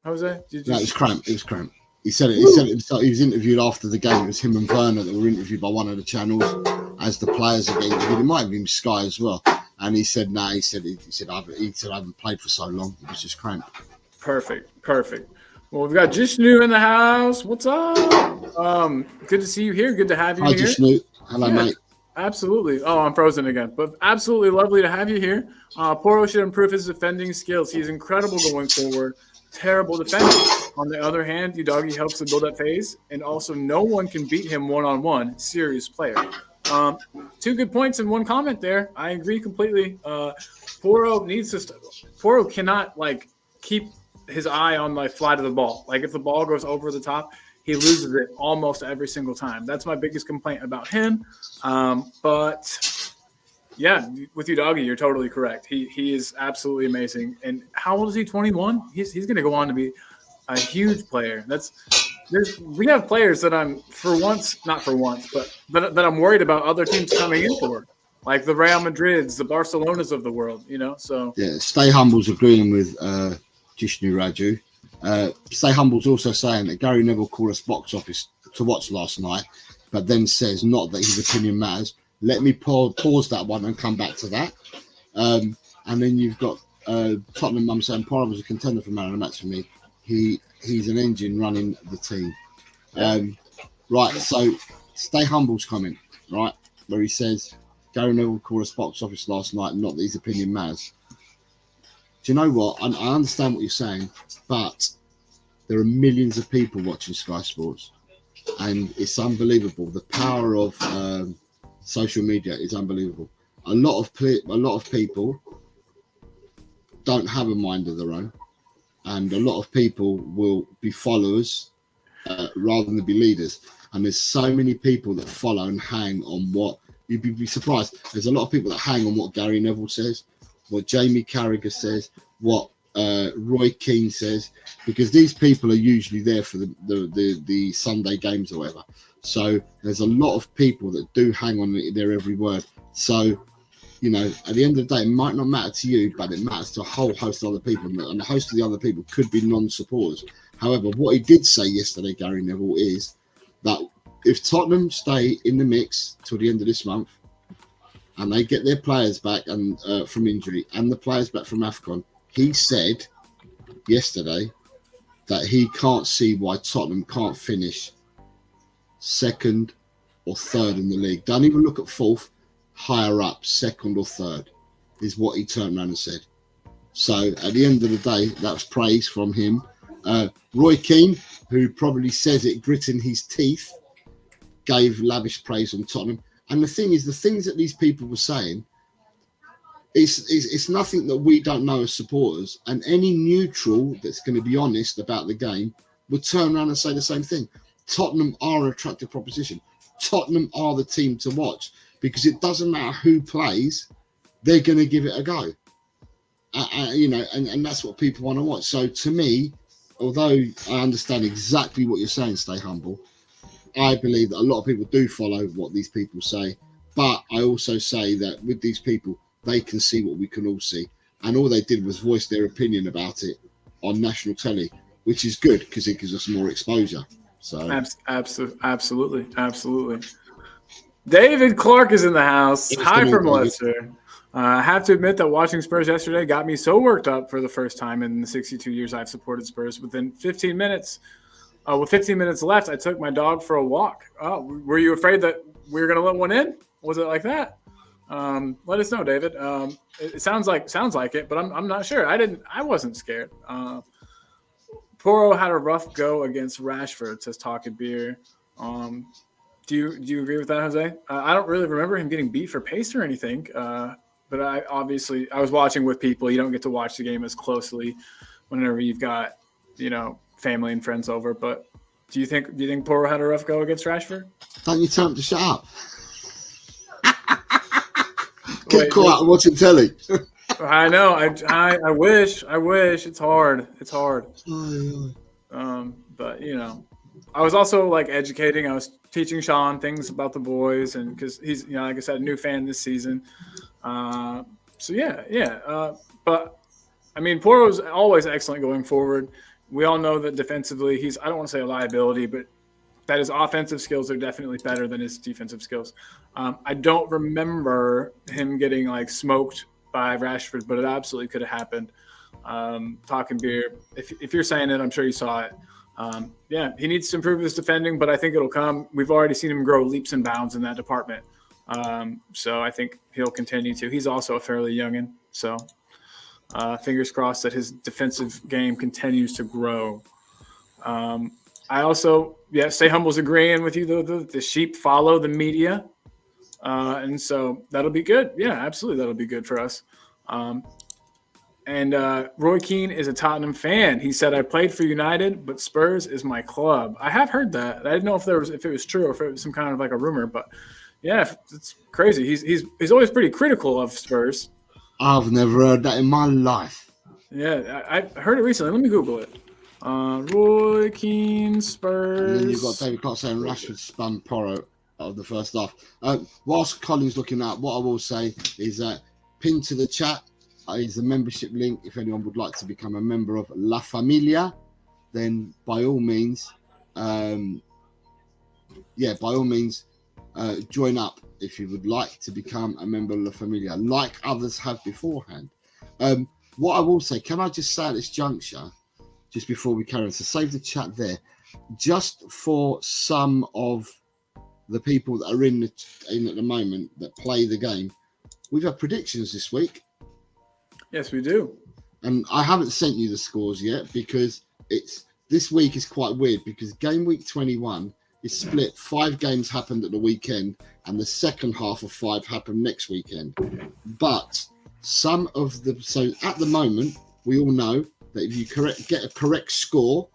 Jose? No, it was cramp. It was cramp. He said it. He said it. He was interviewed after the game. It was him and Werner that were interviewed by one of the channels as the players again. It might have been Sky as well. And he said, "No." He said, I haven't played for so long. It was just cramp. Perfect. Well, we've got Jishnu in the house. What's up? Good to see you here. Good to have you Hi, here. Jishnu. Hello, mate. Absolutely. Oh, I'm frozen again. But absolutely lovely to have you here. Poro should improve his defending skills. He's incredible going forward. Terrible defender. On the other hand, Udagi helps to build up phase, and also no one can beat him one-on-one. Serious player. Two good points and one comment there. I agree completely. Poro needs to. Poro cannot keep his eye on fly to the ball. If the ball goes over the top, he loses it almost every single time. That's my biggest complaint about him. But yeah, with Udagi, you're totally correct. He is absolutely amazing. And how old is he? 21. He's going to go on to be a huge player. We have players that I'm that I'm worried about other teams coming in for, like the Real Madrids, the Barcelonas of the world. So yeah. Stay Humble's agreeing with Jishnu Raju. Stay Humble's also saying that Gary Neville called us box office to watch last night, but then says not that his opinion matters. Let me pause that one and come back to that. And then you've got Tottenham mum saying Poro was a contender for man of the match for me. He's an engine running the team. Right, so Stay Humble's comment, right, where he says Gary Neville called us box office last night, not that his opinion matters. Do you know what? I understand what you're saying, but there are millions of people watching Sky Sports, and it's unbelievable. The power of social media is unbelievable. A lot of people don't have a mind of their own, and a lot of people will be followers rather than be leaders. And there's so many people that follow and hang on what you'd be surprised. There's a lot of people that hang on what Gary Neville says, what Jamie Carragher says, what Roy Keane says, because these people are usually there for the Sunday games or whatever. So there's a lot of people that do hang on their every word. So, at the end of the day, it might not matter to you, but it matters to a whole host of other people. And a host of the other people could be non-supporters. However, what he did say yesterday, Gary Neville, is that if Tottenham stay in the mix till the end of this month, and they get their players back and from injury and the players back from AFCON, he said yesterday that he can't see why Tottenham can't finish second or third in the league. Don't even look at fourth, higher up, second or third, is what he turned around and said. So at the end of the day, that was praise from him. Roy Keane, who probably says it gritting his teeth, gave lavish praise on Tottenham. And the thing is, the things that these people were saying, it's nothing that we don't know as supporters. And any neutral that's going to be honest about the game would turn around and say the same thing. Tottenham are an attractive proposition. Tottenham are the team to watch, because it doesn't matter who plays, they're going to give it a go. And that's what people want to watch. So to me, although I understand exactly what you're saying, stay humble, I believe that a lot of people do follow what these people say. But I also say that with these people, they can see what we can all see. And all they did was voice their opinion about it on national telly, which is good because it gives us more exposure. So absolutely. David Clark is in the house. Hi from Leicester. I have to admit that watching Spurs yesterday got me so worked up for the first time in the 62 years I've supported Spurs. Within 15 minutes, with 15 minutes left, I took my dog for a walk. Oh, were you afraid that we were going to let one in? Was it like that? Let us know, David. It sounds like it, but I'm not sure. I wasn't scared. Poro had a rough go against Rashford, says Talking Beer. Do you agree with that, Jose? I don't really remember him getting beat for pace or anything. But I was watching with people. You don't get to watch the game as closely whenever you've got, family and friends over. But do you think Poro had a rough go against Rashford? Don't you tell him to shut up? Get caught out watching telly. I know. I wish. It's hard. But I was also educating. I was teaching Sean things about the boys, and because he's like I said, a new fan this season. But I mean, Poro's always excellent going forward. We all know that defensively, I don't want to say a liability, but that his offensive skills are definitely better than his defensive skills. I don't remember him getting smoked by Rashford, but it absolutely could have happened. Talking Beer, if you're saying it, I'm sure you saw it. He needs to improve his defending, but I think it'll come. We've already seen him grow leaps and bounds in that department. So I think he'll continue to. He's also a fairly youngin', so fingers crossed that his defensive game continues to grow. I also, Stay Humble's agreeing with you, though. The sheep follow the media, and so that'll be good. Yeah, absolutely, that'll be good for us. And Roy Keane is a Tottenham fan. He said, "I played for United, but Spurs is my club." I have heard that. I didn't know if it was true or if it was some kind of a rumor, but yeah, it's crazy. He's always pretty critical of Spurs. I've never heard that in my life. Yeah, I heard it recently. Let me Google it. Roy Keane, Spurs. And then you've got David Clark saying Rashford spun Poro of the first half. Whilst Colin's looking at, what I will say is that pinned to the chat is the membership link. If anyone would like to become a member of La Familia, then by all means, join up if you would like to become a member of La Familia, like others have beforehand. What I will say, can I just say at this juncture, just before we carry on, so save the chat there, just for some of the people that are in at the moment that play the game, we've had predictions this week. Yes, we do. And I haven't sent you the scores yet because this week is quite weird because game week 21 is split. 5 games happened at the weekend and the second half of 5 happened next weekend. But so at the moment, we all know that if you get a correct score,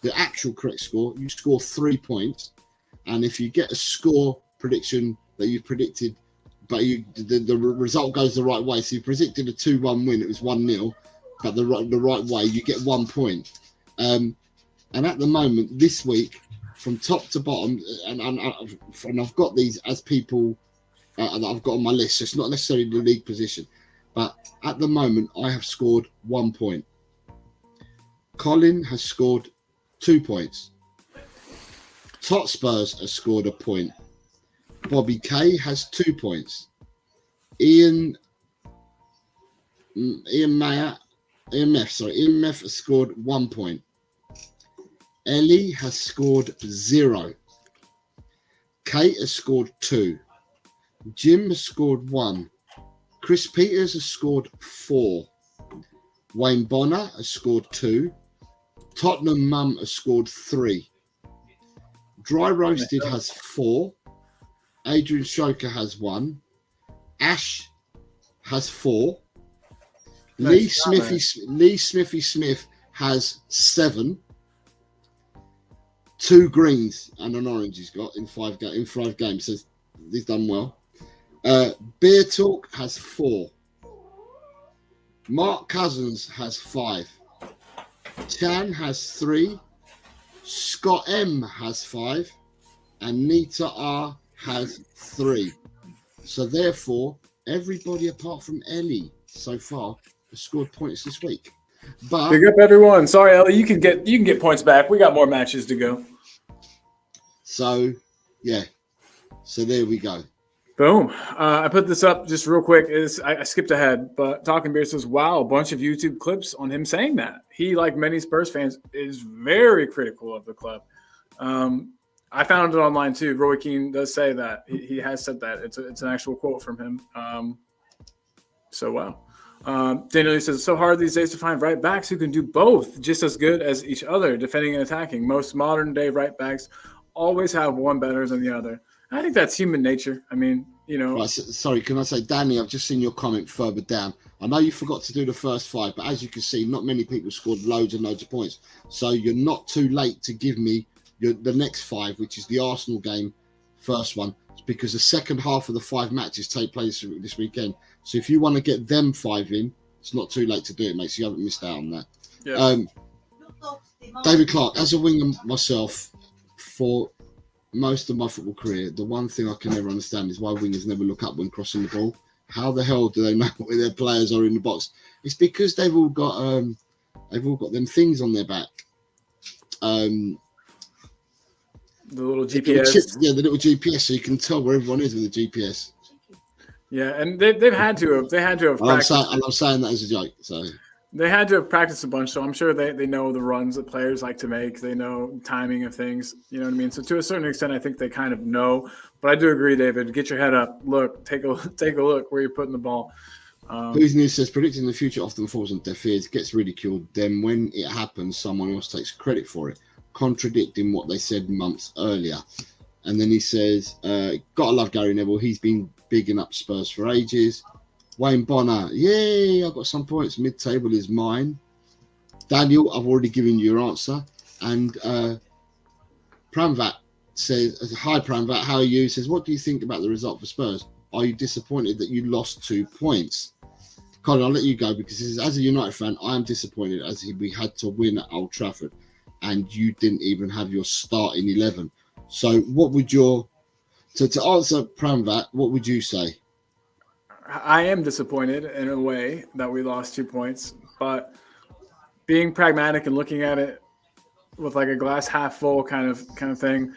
the actual correct score, you score 3 points. And if you get a score prediction that you predicted, but the result goes the right way. So you predicted a 2-1 win, it was 1-0, but the right way, you get 1 point. And at the moment, this week, from top to bottom, and I've got these as people that I've got on my list, so it's not necessarily the league position, but at the moment, I have scored 1 point. Colin has scored 2 points. Totspurs has scored a point. Bobby K has 2 points. Ian Meth has scored 1 point. Ellie has scored 0. Kate has scored 2. Jim has scored 1. Chris Peters has scored 4. Wayne Bonner has scored 2. Tottenham Mum has scored 3. Dry Roasted has 4. Adrian Shoker has 1. Ash has 4. Lee Smithy Smith has 7. 2 greens and an orange he's got in 5 games. So he's done well. Beer Talk has 4. Mark Cousins has 5. Chan has 3. Scott M has 5. And Nita R has 3. So therefore, everybody apart from Ellie so far has scored points this week. But big up everyone. Sorry, Ellie, you can get points back. We got more matches to go. So yeah. So there we go. Boom. I put this up just real quick. I skipped ahead, but Talking Beer says, wow, a bunch of YouTube clips on him saying that. He, like many Spurs fans, is very critical of the club. I found it online too. Roy Keane does say that. He has said that. It's an actual quote from him. So wow. Daniel says, it's so hard these days to find right backs who can do both just as good as each other, defending and attacking. Most modern day right backs always have one better than the other. I think that's human nature. I mean, you know. Right, sorry, can I say, Danny, I've just seen your comment further down. I know you forgot to do the first 5, but as you can see, not many people scored loads and loads of points. So you're not too late to give me the next 5, which is the Arsenal game, first one, because the second half of the 5 matches take place this weekend. So if you want to get them 5 in, it's not too late to do it, mate. So you haven't missed out on that. Yeah. David Clark, as a winger myself, for most of my football career, the one thing I can never understand is why wingers never look up when crossing the ball. How the hell do they know where their players are in the box? It's because they've all got them things on their back. The little GPS. The little GPS, so you can tell where everyone is with the GPS. Yeah, and they've had to have practiced. I'm saying that as a joke. So they had to have practiced a bunch, so I'm sure they know the runs that players like to make. They know timing of things. You know what I mean? So to a certain extent, I think they kind of know. But I do agree, David. Get your head up. Look, take a look where you're putting the ball. Who's News says, predicting the future often falls on deaf ears, gets ridiculed. Then when it happens, someone else takes credit for it, contradicting what they said months earlier. And then he says, gotta love Gary Neville. He's been bigging up Spurs for ages. Wayne Bonner, yay, I've got some points. Mid-table is mine. Daniel, I've already given you your answer. And Pramvat says, hi Pramvat, how are you? He says, what do you think about the result for Spurs? Are you disappointed that you lost 2 points? Colin, I'll let you go because this is, as a United fan, I am disappointed as we had to win at Old Trafford and you didn't even have your starting 11. So what would to answer Pramvat, what would you say? I am disappointed in a way that we lost 2 points, but being pragmatic and looking at it with like a glass half full kind of thing,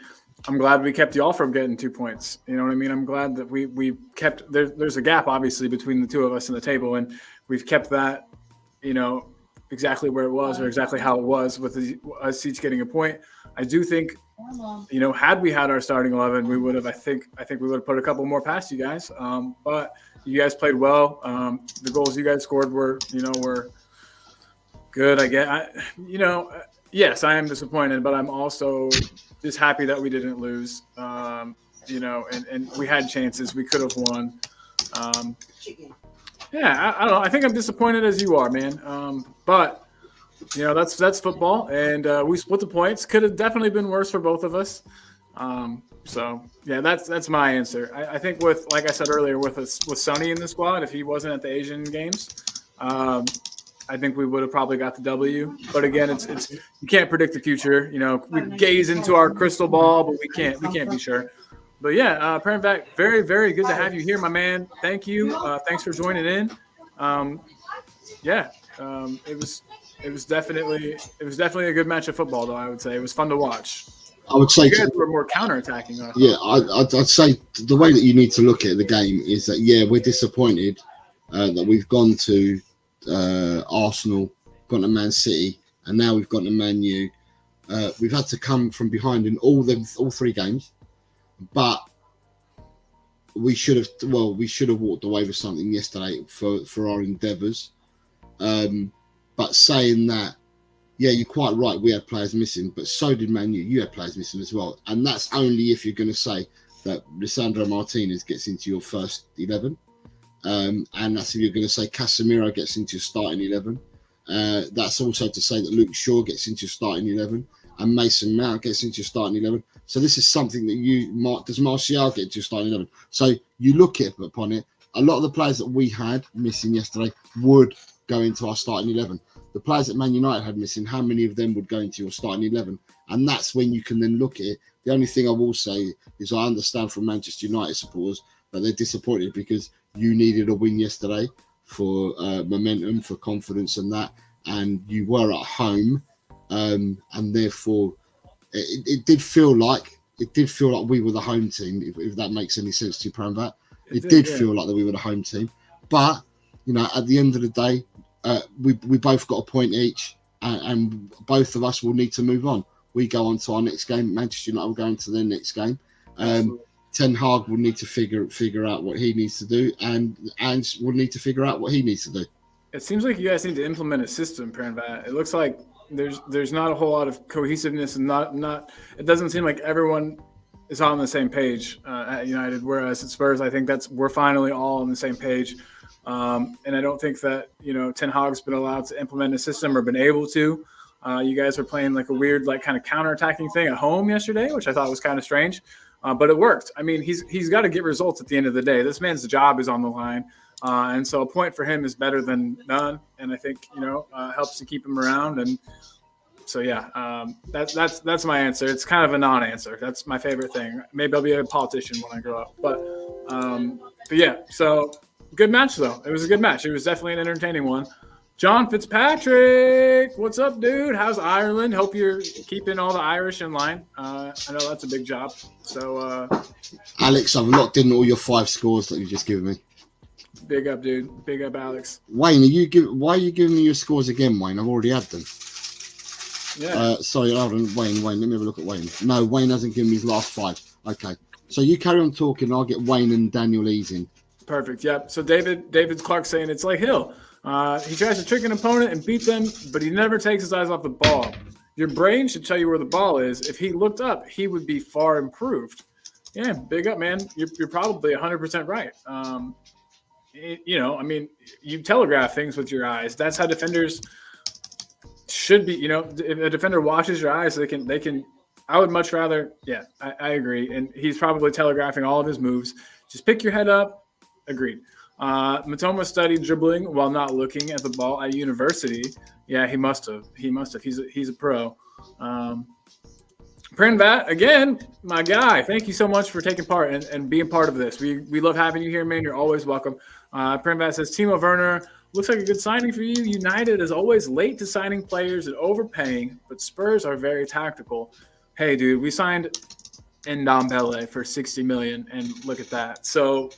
I'm glad we kept y'all from getting 2 points. You know what I mean? I'm glad that we kept there's a gap obviously between the two of us in the table, and we've kept that, you know, exactly where it was or exactly how it was with us each getting a point. I do think, you know, had we had our starting 11, we would have. I think we would have put a couple more past you guys. But you guys played well. The goals you guys scored were good. Yes, I am disappointed, but I'm also just happy that we didn't lose. You know, and we had chances. We could have won. Yeah, I don't know. I think I'm disappointed as you are, man. But you know, that's football, and we split the points. Could have definitely been worse for both of us. So yeah, that's my answer. I think with, like I said earlier, with Sonny in the squad, if he wasn't at the Asian games, I think we would have probably got the W. But again, it's you can't predict the future. You know, we gaze into our crystal ball, but we can't be sure. But yeah, Pramvat, very, very good to have you here, my man. Thank you. Thanks for joining in. It was definitely a good match of football, though. I would say it was fun to watch. I would say you guys were more counterattacking. I'd say the way that you need to look at the game is that we're disappointed that we've gone to Arsenal, gone to Man City, and now we've gone to Man U. We've had to come from behind in all 3 games, but we should have walked away with something yesterday for our endeavours. But saying that, you're quite right. We had players missing, but so did Man U. You had players missing as well, and that's only if you're going to say that Lisandro Martinez gets into your first 11, and that's if you're going to say Casemiro gets into your starting 11. That's also to say that Luke Shaw gets into your starting 11, and Mason Mount gets into your starting 11. So this is something that does Martial get into your starting 11? So you look upon it. A lot of the players that we had missing yesterday would go into our starting 11. The players that Man United had missing, how many of them would go into your starting 11? And that's when you can then look at it. The only thing I will say is I understand from Manchester United supporters that they're disappointed because you needed a win yesterday for momentum, for confidence and that, and you were at home, and therefore it did feel like we were the home team, if that makes any sense to you, Pranvat. It did feel like that we were the home team. But, at the end of the day, we both got a point each, and both of us will need to move on. We go on to our next game. Manchester United will go into their next game. Ten Hag will need to figure out what he needs to do, and will need to figure out what he needs to do. It seems like you guys need to implement a system, Pranvat. It looks like there's not a whole lot of cohesiveness, and not. It doesn't seem like everyone is on the same page at United. Whereas at Spurs, I think we're finally all on the same page. And I don't think that, Ten Hag's been allowed to implement a system or been able to. You guys were playing like a weird, like kind of counterattacking thing at home yesterday, which I thought was kind of strange, but it worked. I mean, he's got to get results at the end of the day. This man's job is on the line. And so a point for him is better than none. And I think, helps to keep him around. And so, that's my answer. It's kind of a non-answer. That's my favorite thing. Maybe I'll be a politician when I grow up, but yeah, so good match though. It was a good match. It was definitely an entertaining one. John Fitzpatrick, what's up, dude? How's Ireland? Hope you're keeping all the Irish in line. I know that's a big job. So, Alex, I've locked in all your 5 scores that you've just given me. Big up, dude. Big up, Alex. Wayne, why are you giving me your scores again, Wayne? I've already had them. Yeah. Sorry, hold on. Wayne, let me have a look at Wayne. No, Wayne hasn't given me his last 5. Okay. So you carry on talking, I'll get Wayne and Daniel Ease in. Perfect. Yep. So David Clark saying it's like Hill. He tries to trick an opponent and beat them, but he never takes his eyes off the ball. Your brain should tell you where the ball is. If he looked up, he would be far improved. Yeah, big up, man. You're probably 100% right. You telegraph things with your eyes. That's how defenders should be. If a defender washes your eyes, they can. I would much rather. Yeah, I agree. And he's probably telegraphing all of his moves. Just pick your head up. Agreed. Matoma studied dribbling while not looking at the ball at university. Yeah, he must have. He's a pro. Pranvat, again, my guy, thank you so much for taking part and being part of this. We love having you here, man. You're always welcome. Pranvat says, Timo Werner looks like a good signing for you. United is always late to signing players and overpaying, but Spurs are very tactical. Hey, dude, we signed Ndombele for $60 million, and look at that. So,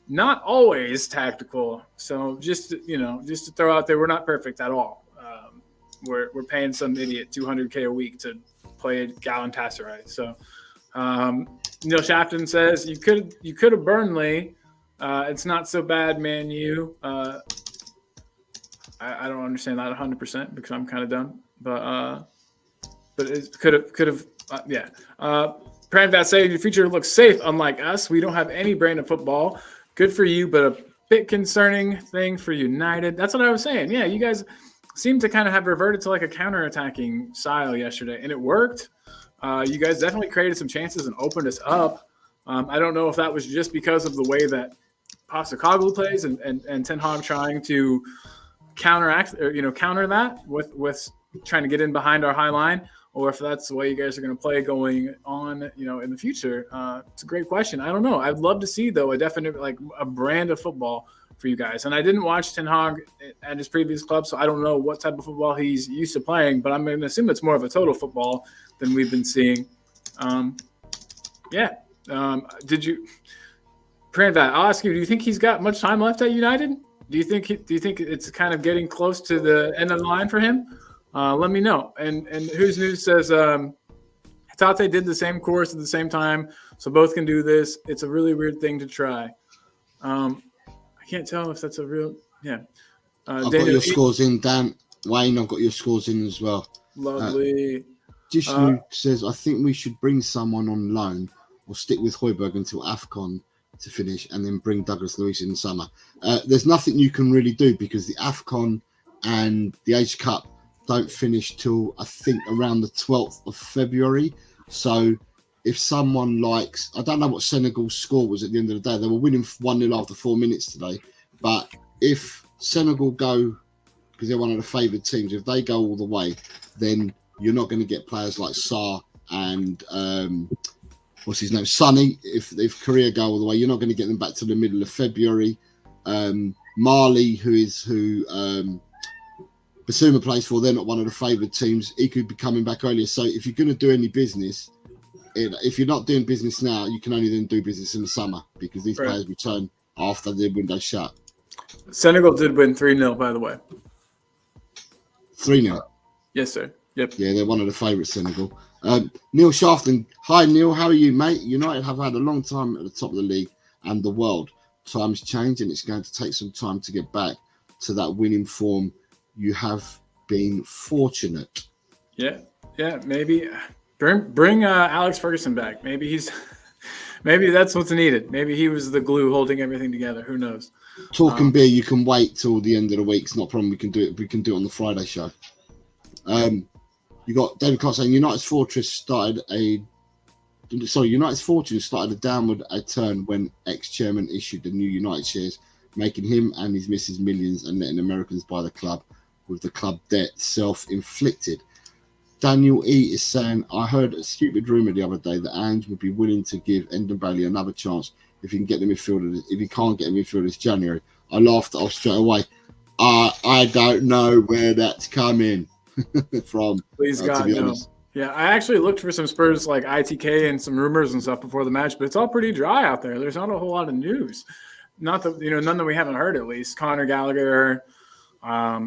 not always tactical. So just to throw out there, we're not perfect at all. We're paying some idiot $200K a week to play at Galatasaray. So Neil Shafton says you could have Burnley. It's not so bad, Man U. I don't understand that 100% because I'm kind of done. But it could have yeah. Pranvat saying your future looks safe. Unlike us, we don't have any brand of football. Good for you, but a bit concerning thing for United. That's what I was saying. Yeah, you guys seem to kind of have reverted to like a counterattacking style yesterday, and it worked. You guys definitely created some chances and opened us up. I don't know if that was just because of the way that Postecoglou plays and Ten Hag trying to counter that with trying to get in behind our high line, or if that's the way you guys are going to play going on, in the future. It's a great question. I don't know. I'd love to see, though, a definite, like a brand of football for you guys. And I didn't watch Ten Hag at his previous club, so I don't know what type of football he's used to playing, but I'm going to assume it's more of a total football than we've been seeing. Did you, Pranvat? I'll ask you. Do you think he's got much time left at United? Do you think it's kind of getting close to the end of the line for him? Let me know. And Who's News says Tate did the same course at the same time, so both can do this. It's a really weird thing to try. I can't tell if that's a real I've got your scores in, Dan. Wayne, I've got your scores in as well. Lovely. Jishnu says, I think we should bring someone on loan or stick with Højbjerg until AFCON to finish and then bring Douglas Luiz in the summer. There's nothing you can really do because the AFCON and the Age Cup don't finish till, I think, around the 12th of February. So if someone likes, I don't know what Senegal's score was at the end of the day. They were winning 1-0 after 4 minutes today. But if Senegal go, because they're one of the favoured teams, if they go all the way, then you're not going to get players like Sarr and what's his name, Sonny. If Korea go all the way, you're not going to get them back to the middle of February. Mali, who Basuma plays for, they're not one of the favoured teams. He could be coming back earlier. So if you're going to do any business, if you're not doing business now, you can only then do business in the summer because these players return after the window shut. Senegal did win 3-0, by the way. 3-0. Yes, sir. Yep. Yeah, they're one of the favourites, Senegal. Neil Shafton. Hi, Neil. How are you, mate? United have had a long time at the top of the league and the world. Times change and it's going to take some time to get back to that winning form. You have been fortunate. Yeah, maybe bring Alex Ferguson back. Maybe that's what's needed. Maybe he was the glue holding everything together. Who knows? Talking beer, you can wait till the end of the week. It's not a problem. We can do it. We can do it on the Friday show. You got David Clark saying United's fortune started a downward turn when ex-chairman issued the new United shares, making him and his missus millions and letting Americans buy the club with the club debt self-inflicted. Daniel E is saying, I heard a stupid rumour the other day that Ange would be willing to give Endon Bailey another chance if he can get the midfielder. If he can't get a midfielder this January, I laughed off straight away. I don't know where that's coming from. Please God, to be honest. Yeah, I actually looked for some Spurs like ITK and some rumors and stuff before the match, but it's all pretty dry out there. There's not a whole lot of news. Not that none that we haven't heard at least. Conor Gallagher,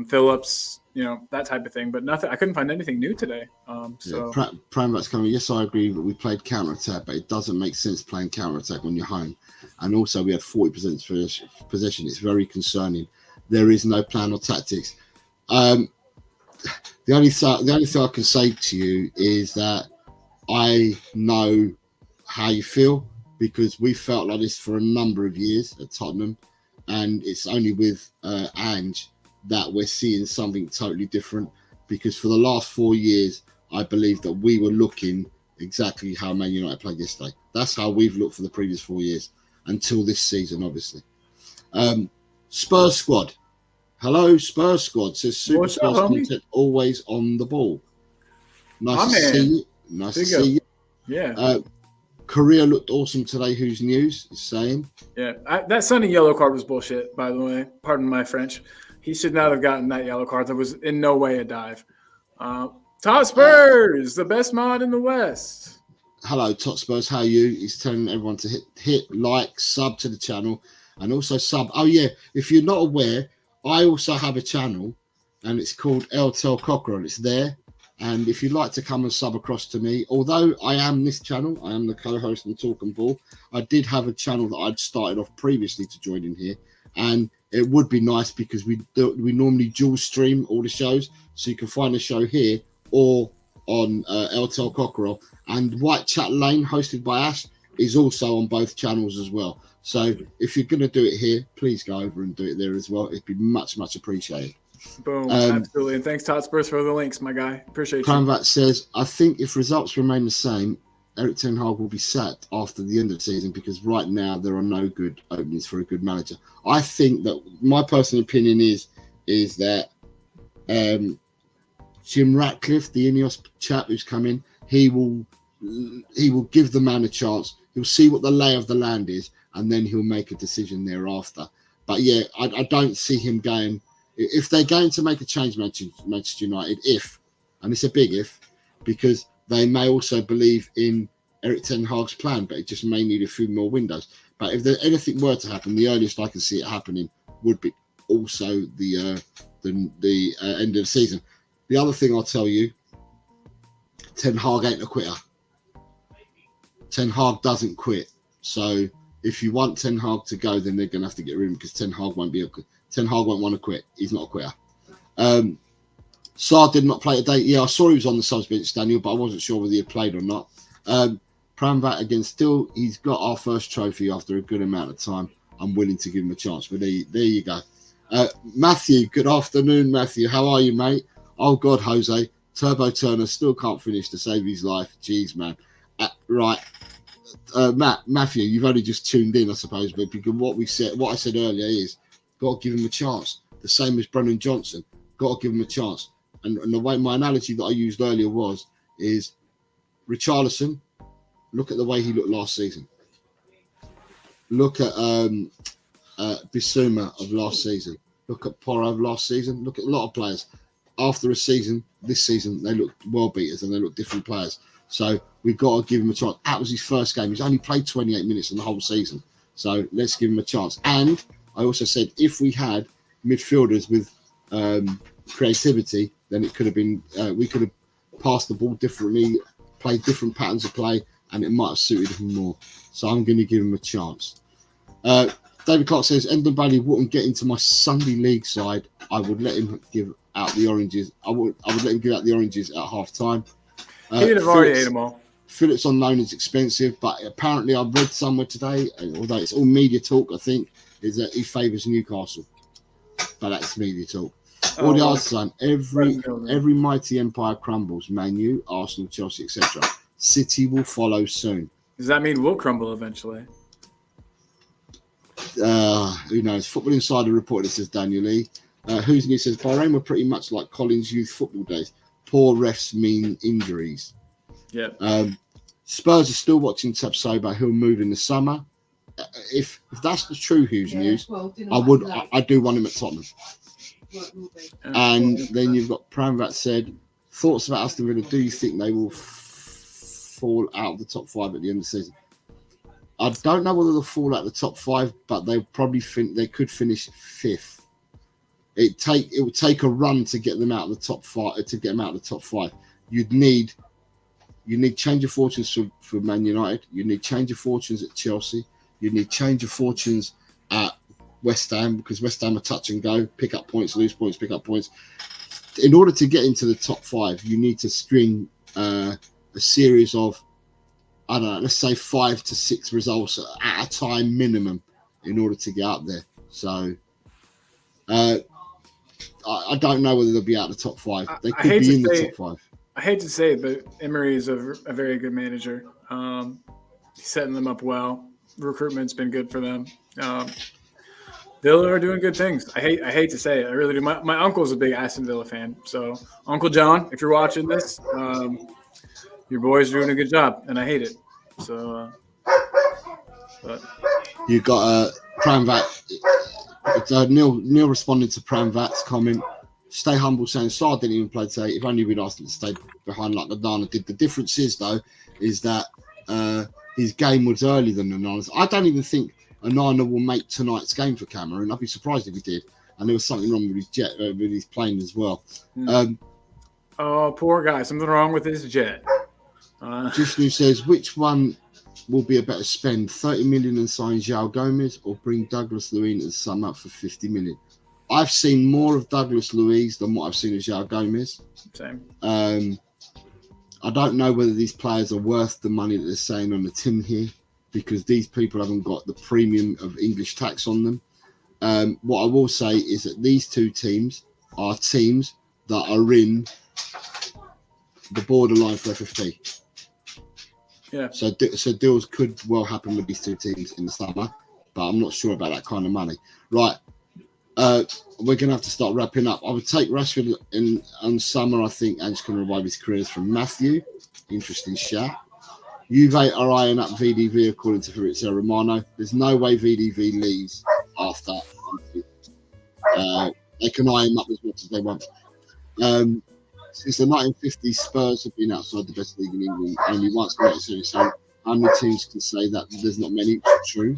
Phillips, that type of thing, but nothing. I couldn't find anything new today. Prambat's coming. Yes, I agree, but we played counter-attack, but it doesn't make sense playing counter-attack when you're home. And also, we had 40% possession. It's very concerning. There is no plan or tactics. The only thing I can say to you is that I know how you feel because we felt like this for a number of years at Tottenham, and it's only with Ange that we're seeing something totally different because for the last 4 years, I believe that we were looking exactly how Man United played yesterday. That's how we've looked for the previous 4 years until this season, obviously. Spurs squad. Hello, Spurs squad. Says Superstars content always on the ball. Nice to see you. Nice to see you. Yeah. Korea looked awesome today. Who's News is saying. Yeah, that Sonny yellow card was bullshit, by the way. Pardon my French. He should not have gotten that yellow card. That was in no way a dive. Tot Spurs, the best mod in the West. Hello, Tot Spurs. How are you? He's telling everyone to hit like, sub to the channel, and also sub. Oh, yeah. If you're not aware, I also have a channel, and it's called Tel Cockerel. It's there. And if you'd like to come and sub across to me, although I am this channel, I am the co-host and Talking Ball, I did have a channel that I'd started off previously to join in here. And it would be nice because we normally dual stream all the shows. So you can find the show here or on Tel Cockerel. And White Chat Lane, hosted by Ash, is also on both channels as well. So if you're going to do it here, please go over and do it there as well. It'd be much, much appreciated. Boom, absolutely. And thanks, Tot Spurs, for the links, my guy. Appreciate you. Pramvat says, I think if results remain the same, Erik ten Hag will be sacked after the end of the season because right now there are no good openings for a good manager. I think that my personal opinion is that Jim Ratcliffe, the Ineos chap who's coming, he will give the man a chance. He'll see what the lay of the land is, and then he'll make a decision thereafter. But yeah, I don't see him going. If they're going to make a change, Manchester United, and it's a big if, because they may also believe in Eric Ten Hag's plan, but it just may need a few more windows. But if anything were to happen, the earliest I can see it happening would be also the end of the season. The other thing I'll tell you, Ten Hag ain't a quitter. Ten Hag doesn't quit. So if you want Ten Hag to go, then they're going to have to get rid of him because Ten Hag won't want to quit. He's not a quitter. Sarr did not play today. Yeah, I saw he was on the subs bench, Daniel, but I wasn't sure whether he had played or not. Pramvat again, still, he's got our first trophy after a good amount of time. I'm willing to give him a chance. But there you go. Matthew, good afternoon, Matthew. How are you, mate? Oh, God, Jose. Turbo Turner still can't finish to save his life. Jeez, man. Right. Matthew, you've only just tuned in, I suppose, but because what I said earlier is, got to give him a chance. The same as Brennan Johnson. Got to give him a chance. And the way my analogy that I used earlier is Richarlison, look at the way he looked last season. Look at Bissouma of last season. Look at Porro of last season. Look at a lot of players. After a season, this season, they look world beaters and they look different players. So we've got to give him a chance. That was his first game. He's only played 28 minutes in the whole season. So let's give him a chance. And I also said if we had midfielders with creativity, then it could have been we could have passed the ball differently, played different patterns of play, and it might have suited him more. So I'm going to give him a chance. David Clark says, Endon Bailey wouldn't get into my Sunday league side. I would let him give out the oranges. I would let him give out the oranges at half time. He'd have already ate them all. Phillips on loan is expensive, but apparently I read somewhere today, although it's all media talk, I think, is that he favours Newcastle. But that's media talk. All the odds, son. Every mighty empire crumbles. Man U, Arsenal, Chelsea, etc. City will follow soon. Does that mean we'll crumble eventually? Who knows? Football Insider reported it, says Daniel Lee. Who's new says Bahrain were pretty much like Collins' youth football days. Poor refs mean injuries. Yeah. Spurs are still watching Tapsoba. He'll move in the summer. If that's the true Hughes news, I do want him at Tottenham. And then you've got Pramvat said, thoughts about Aston Villa. Do you think they will fall out of the top 5 at the end of the season? I don't know whether they'll fall out of the top 5, but they'll probably think they could finish 5th. It would take a run to get them out of the top 5. To get them out of the top 5, you need change of fortunes for Man United. You need change of fortunes at Chelsea. You need change of fortunes at West Ham, because West Ham are touch and go, pick up points, lose points, pick up points. In order to get into the top 5, you need to string a series of, I don't know, let's say 5 to 6 results at a time minimum in order to get up there. So I don't know whether they'll be out of the top 5. They could be in the top 5. I hate to say it, but Emery is a very good manager. He's setting them up well. Recruitment's been good for them. Villa are doing good things. I hate to say it. I really do. My uncle's a big Aston Villa fan. So, Uncle John, if you're watching this, your boys are doing a good job, and I hate it. So, but you got Pramvat. Neil responded to Pramvat's comment. Stay humble, saying Sarr didn't even play today. If only we'd asked him to stay behind like Onana did. The difference is, though, is that his game was earlier than Onana's. I don't even think Onana will make tonight's game for Cameroon. I'd be surprised if he did. And there was something wrong with his jet, with his plane as well. Oh, poor guy. Something wrong with his jet. Jishnu says, which one will be a better spend? 30 million and sign João Gomez, or bring Douglas Luiz and sum up for 50 million? I've seen more of Douglas Luiz than what I've seen of João Gomez. Same. I don't know whether these players are worth the money that they're saying on the tin here, because these people haven't got the premium of English tax on them. What I will say is that these two teams are teams that are in the borderline for FFP. Yeah. So deals could well happen with these two teams in the summer, but I'm not sure about that kind of money. Right. We're going to have to start wrapping up. I would take Rashford in summer, I think, and just going to revive his careers from Matthew. Interesting shout. Juve are eyeing up VDV according to Fabrizio Romano. There's no way VDV leaves after. They can eye him up as much as they want. Since the 1950s, Spurs have been outside the best league in England only once in the series. So How many teams can say that there's not many? True.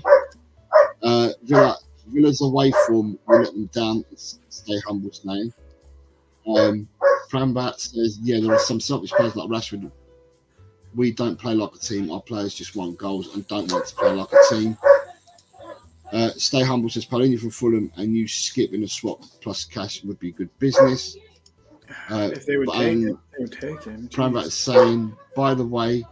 Villa's away form will let them down. Stay humble, staying. Prambat says, yeah, there are some selfish players like Rashford. We don't play like a team. Our players just want goals and don't want to play like a team. Stay humble says, Paulinho from Fulham and you skip in a swap plus cash would be good business. If they would take it, they would take him. Prambat is saying, by the way,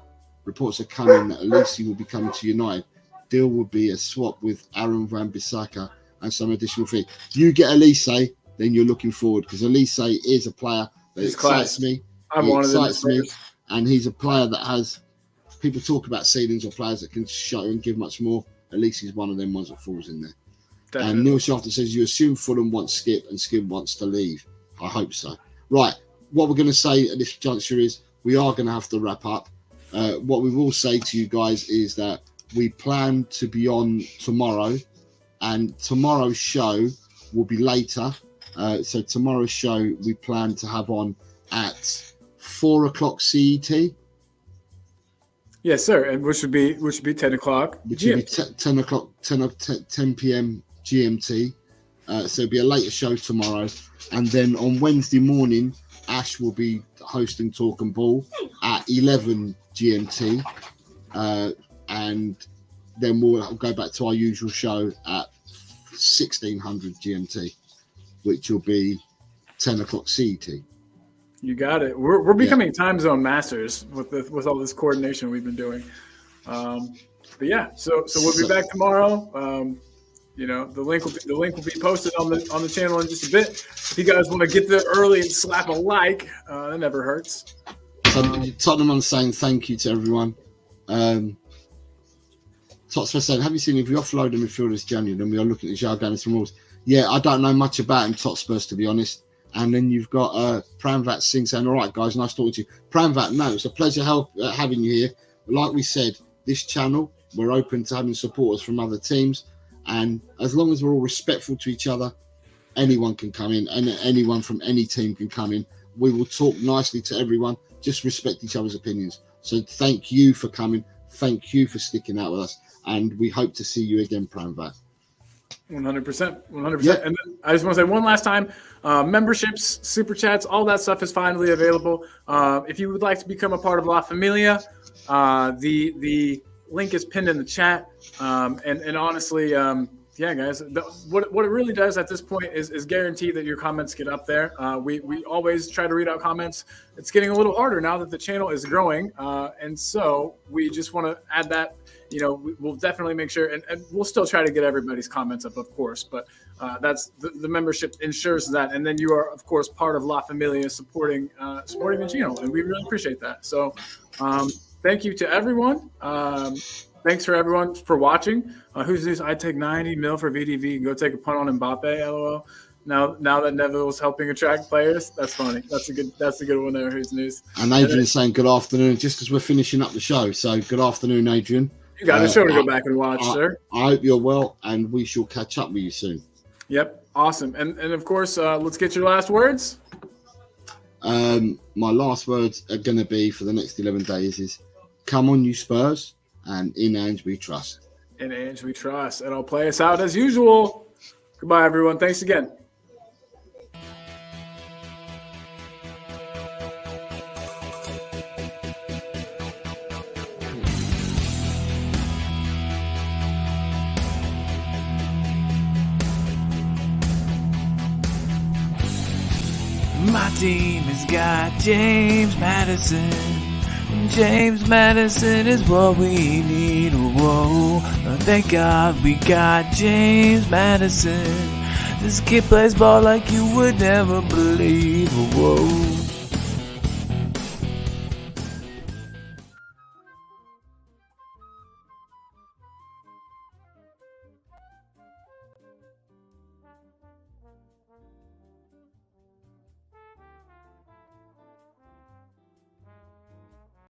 reports are coming that Elise will be coming to United. Deal would be a swap with Aaron Wan-Bissaka and some additional fee. You get Elise, then you're looking forward because Elise is a player that excites me. He excites me, and he's a player that has people talk about ceilings or players that can show and give much more. Elise is one of them ones that falls in there. Definitely. And Neil Shafter says you assume Fulham wants Skip and Skip wants to leave. I hope so. Right, what we're going to say at this juncture is we are going to have to wrap up. What we will say to you guys is that we plan to be on tomorrow, and tomorrow's show will be later. So tomorrow's show we plan to have on at 4 o'clock CET. Yes, sir, and which would be 10 o'clock. Which would be 10 o'clock, 10 p.m. GMT. So it'll be a later show tomorrow, and then on Wednesday morning, Ash will be hosting Talk and Ball at 11 GMT, and then we'll go back to our usual show at 1600 GMT, which will be 10 o'clock CET. You got it. We're becoming time zone masters with all this coordination we've been doing. But yeah, so we'll be back tomorrow. The link will be posted on the channel in just a bit. If you guys want to get there early and slap a like, that never hurts. Tottenham on saying thank you to everyone. Totspur saying, have you seen if we offload the midfielders January, then we are looking at Jarganis from Wolves? Yeah, I don't know much about him, Totspurs, to be honest. And then you've got Pramvat Singh saying, all right, guys, nice talking to you. Pramvat, no, it's a pleasure having you here. Like we said, this channel, we're open to having supporters from other teams. And as long as we're all respectful to each other, anyone can come in, and anyone from any team can come in. We will talk nicely to everyone, just respect each other's opinions. So thank you for coming. Thank you for sticking out with us. And we hope to see you again, Pramvat. 100%. Yep. And then I just want to say one last time, memberships, super chats, all that stuff is finally available. If you would like to become a part of La Familia, the link is pinned in the chat. And honestly, yeah, guys, what it really does at this point is guarantee that your comments get up there. We always try to read out comments. It's getting a little harder now that the channel is growing. And so we just want to add that. We'll definitely make sure, and we'll still try to get everybody's comments up, of course, but that's the membership ensures that. And then you are, of course, part of La Familia supporting the channel, and we really appreciate that. So thank you to everyone. Thanks for everyone for watching. Who's this? I take 90 mil for VDV and go take a punt on Mbappe, LOL. Now that Neville's helping attract players, that's funny. That's a good one there. Who's news? And Adrian is saying good afternoon, just as we're finishing up the show. So good afternoon, Adrian. You got a show to go back and watch, sir. I hope you're well, and we shall catch up with you soon. Yep, awesome. And of course, let's get your last words. My last words are going to be for the next 11 days is, come on, you Spurs, and in Ange we trust. In Ange we trust. And I'll play us out as usual. Goodbye, everyone. Thanks again. My team has got James Maddison. James Maddison is what we need. Whoa, thank God we got James Maddison. This kid plays ball like you would never believe. Whoa.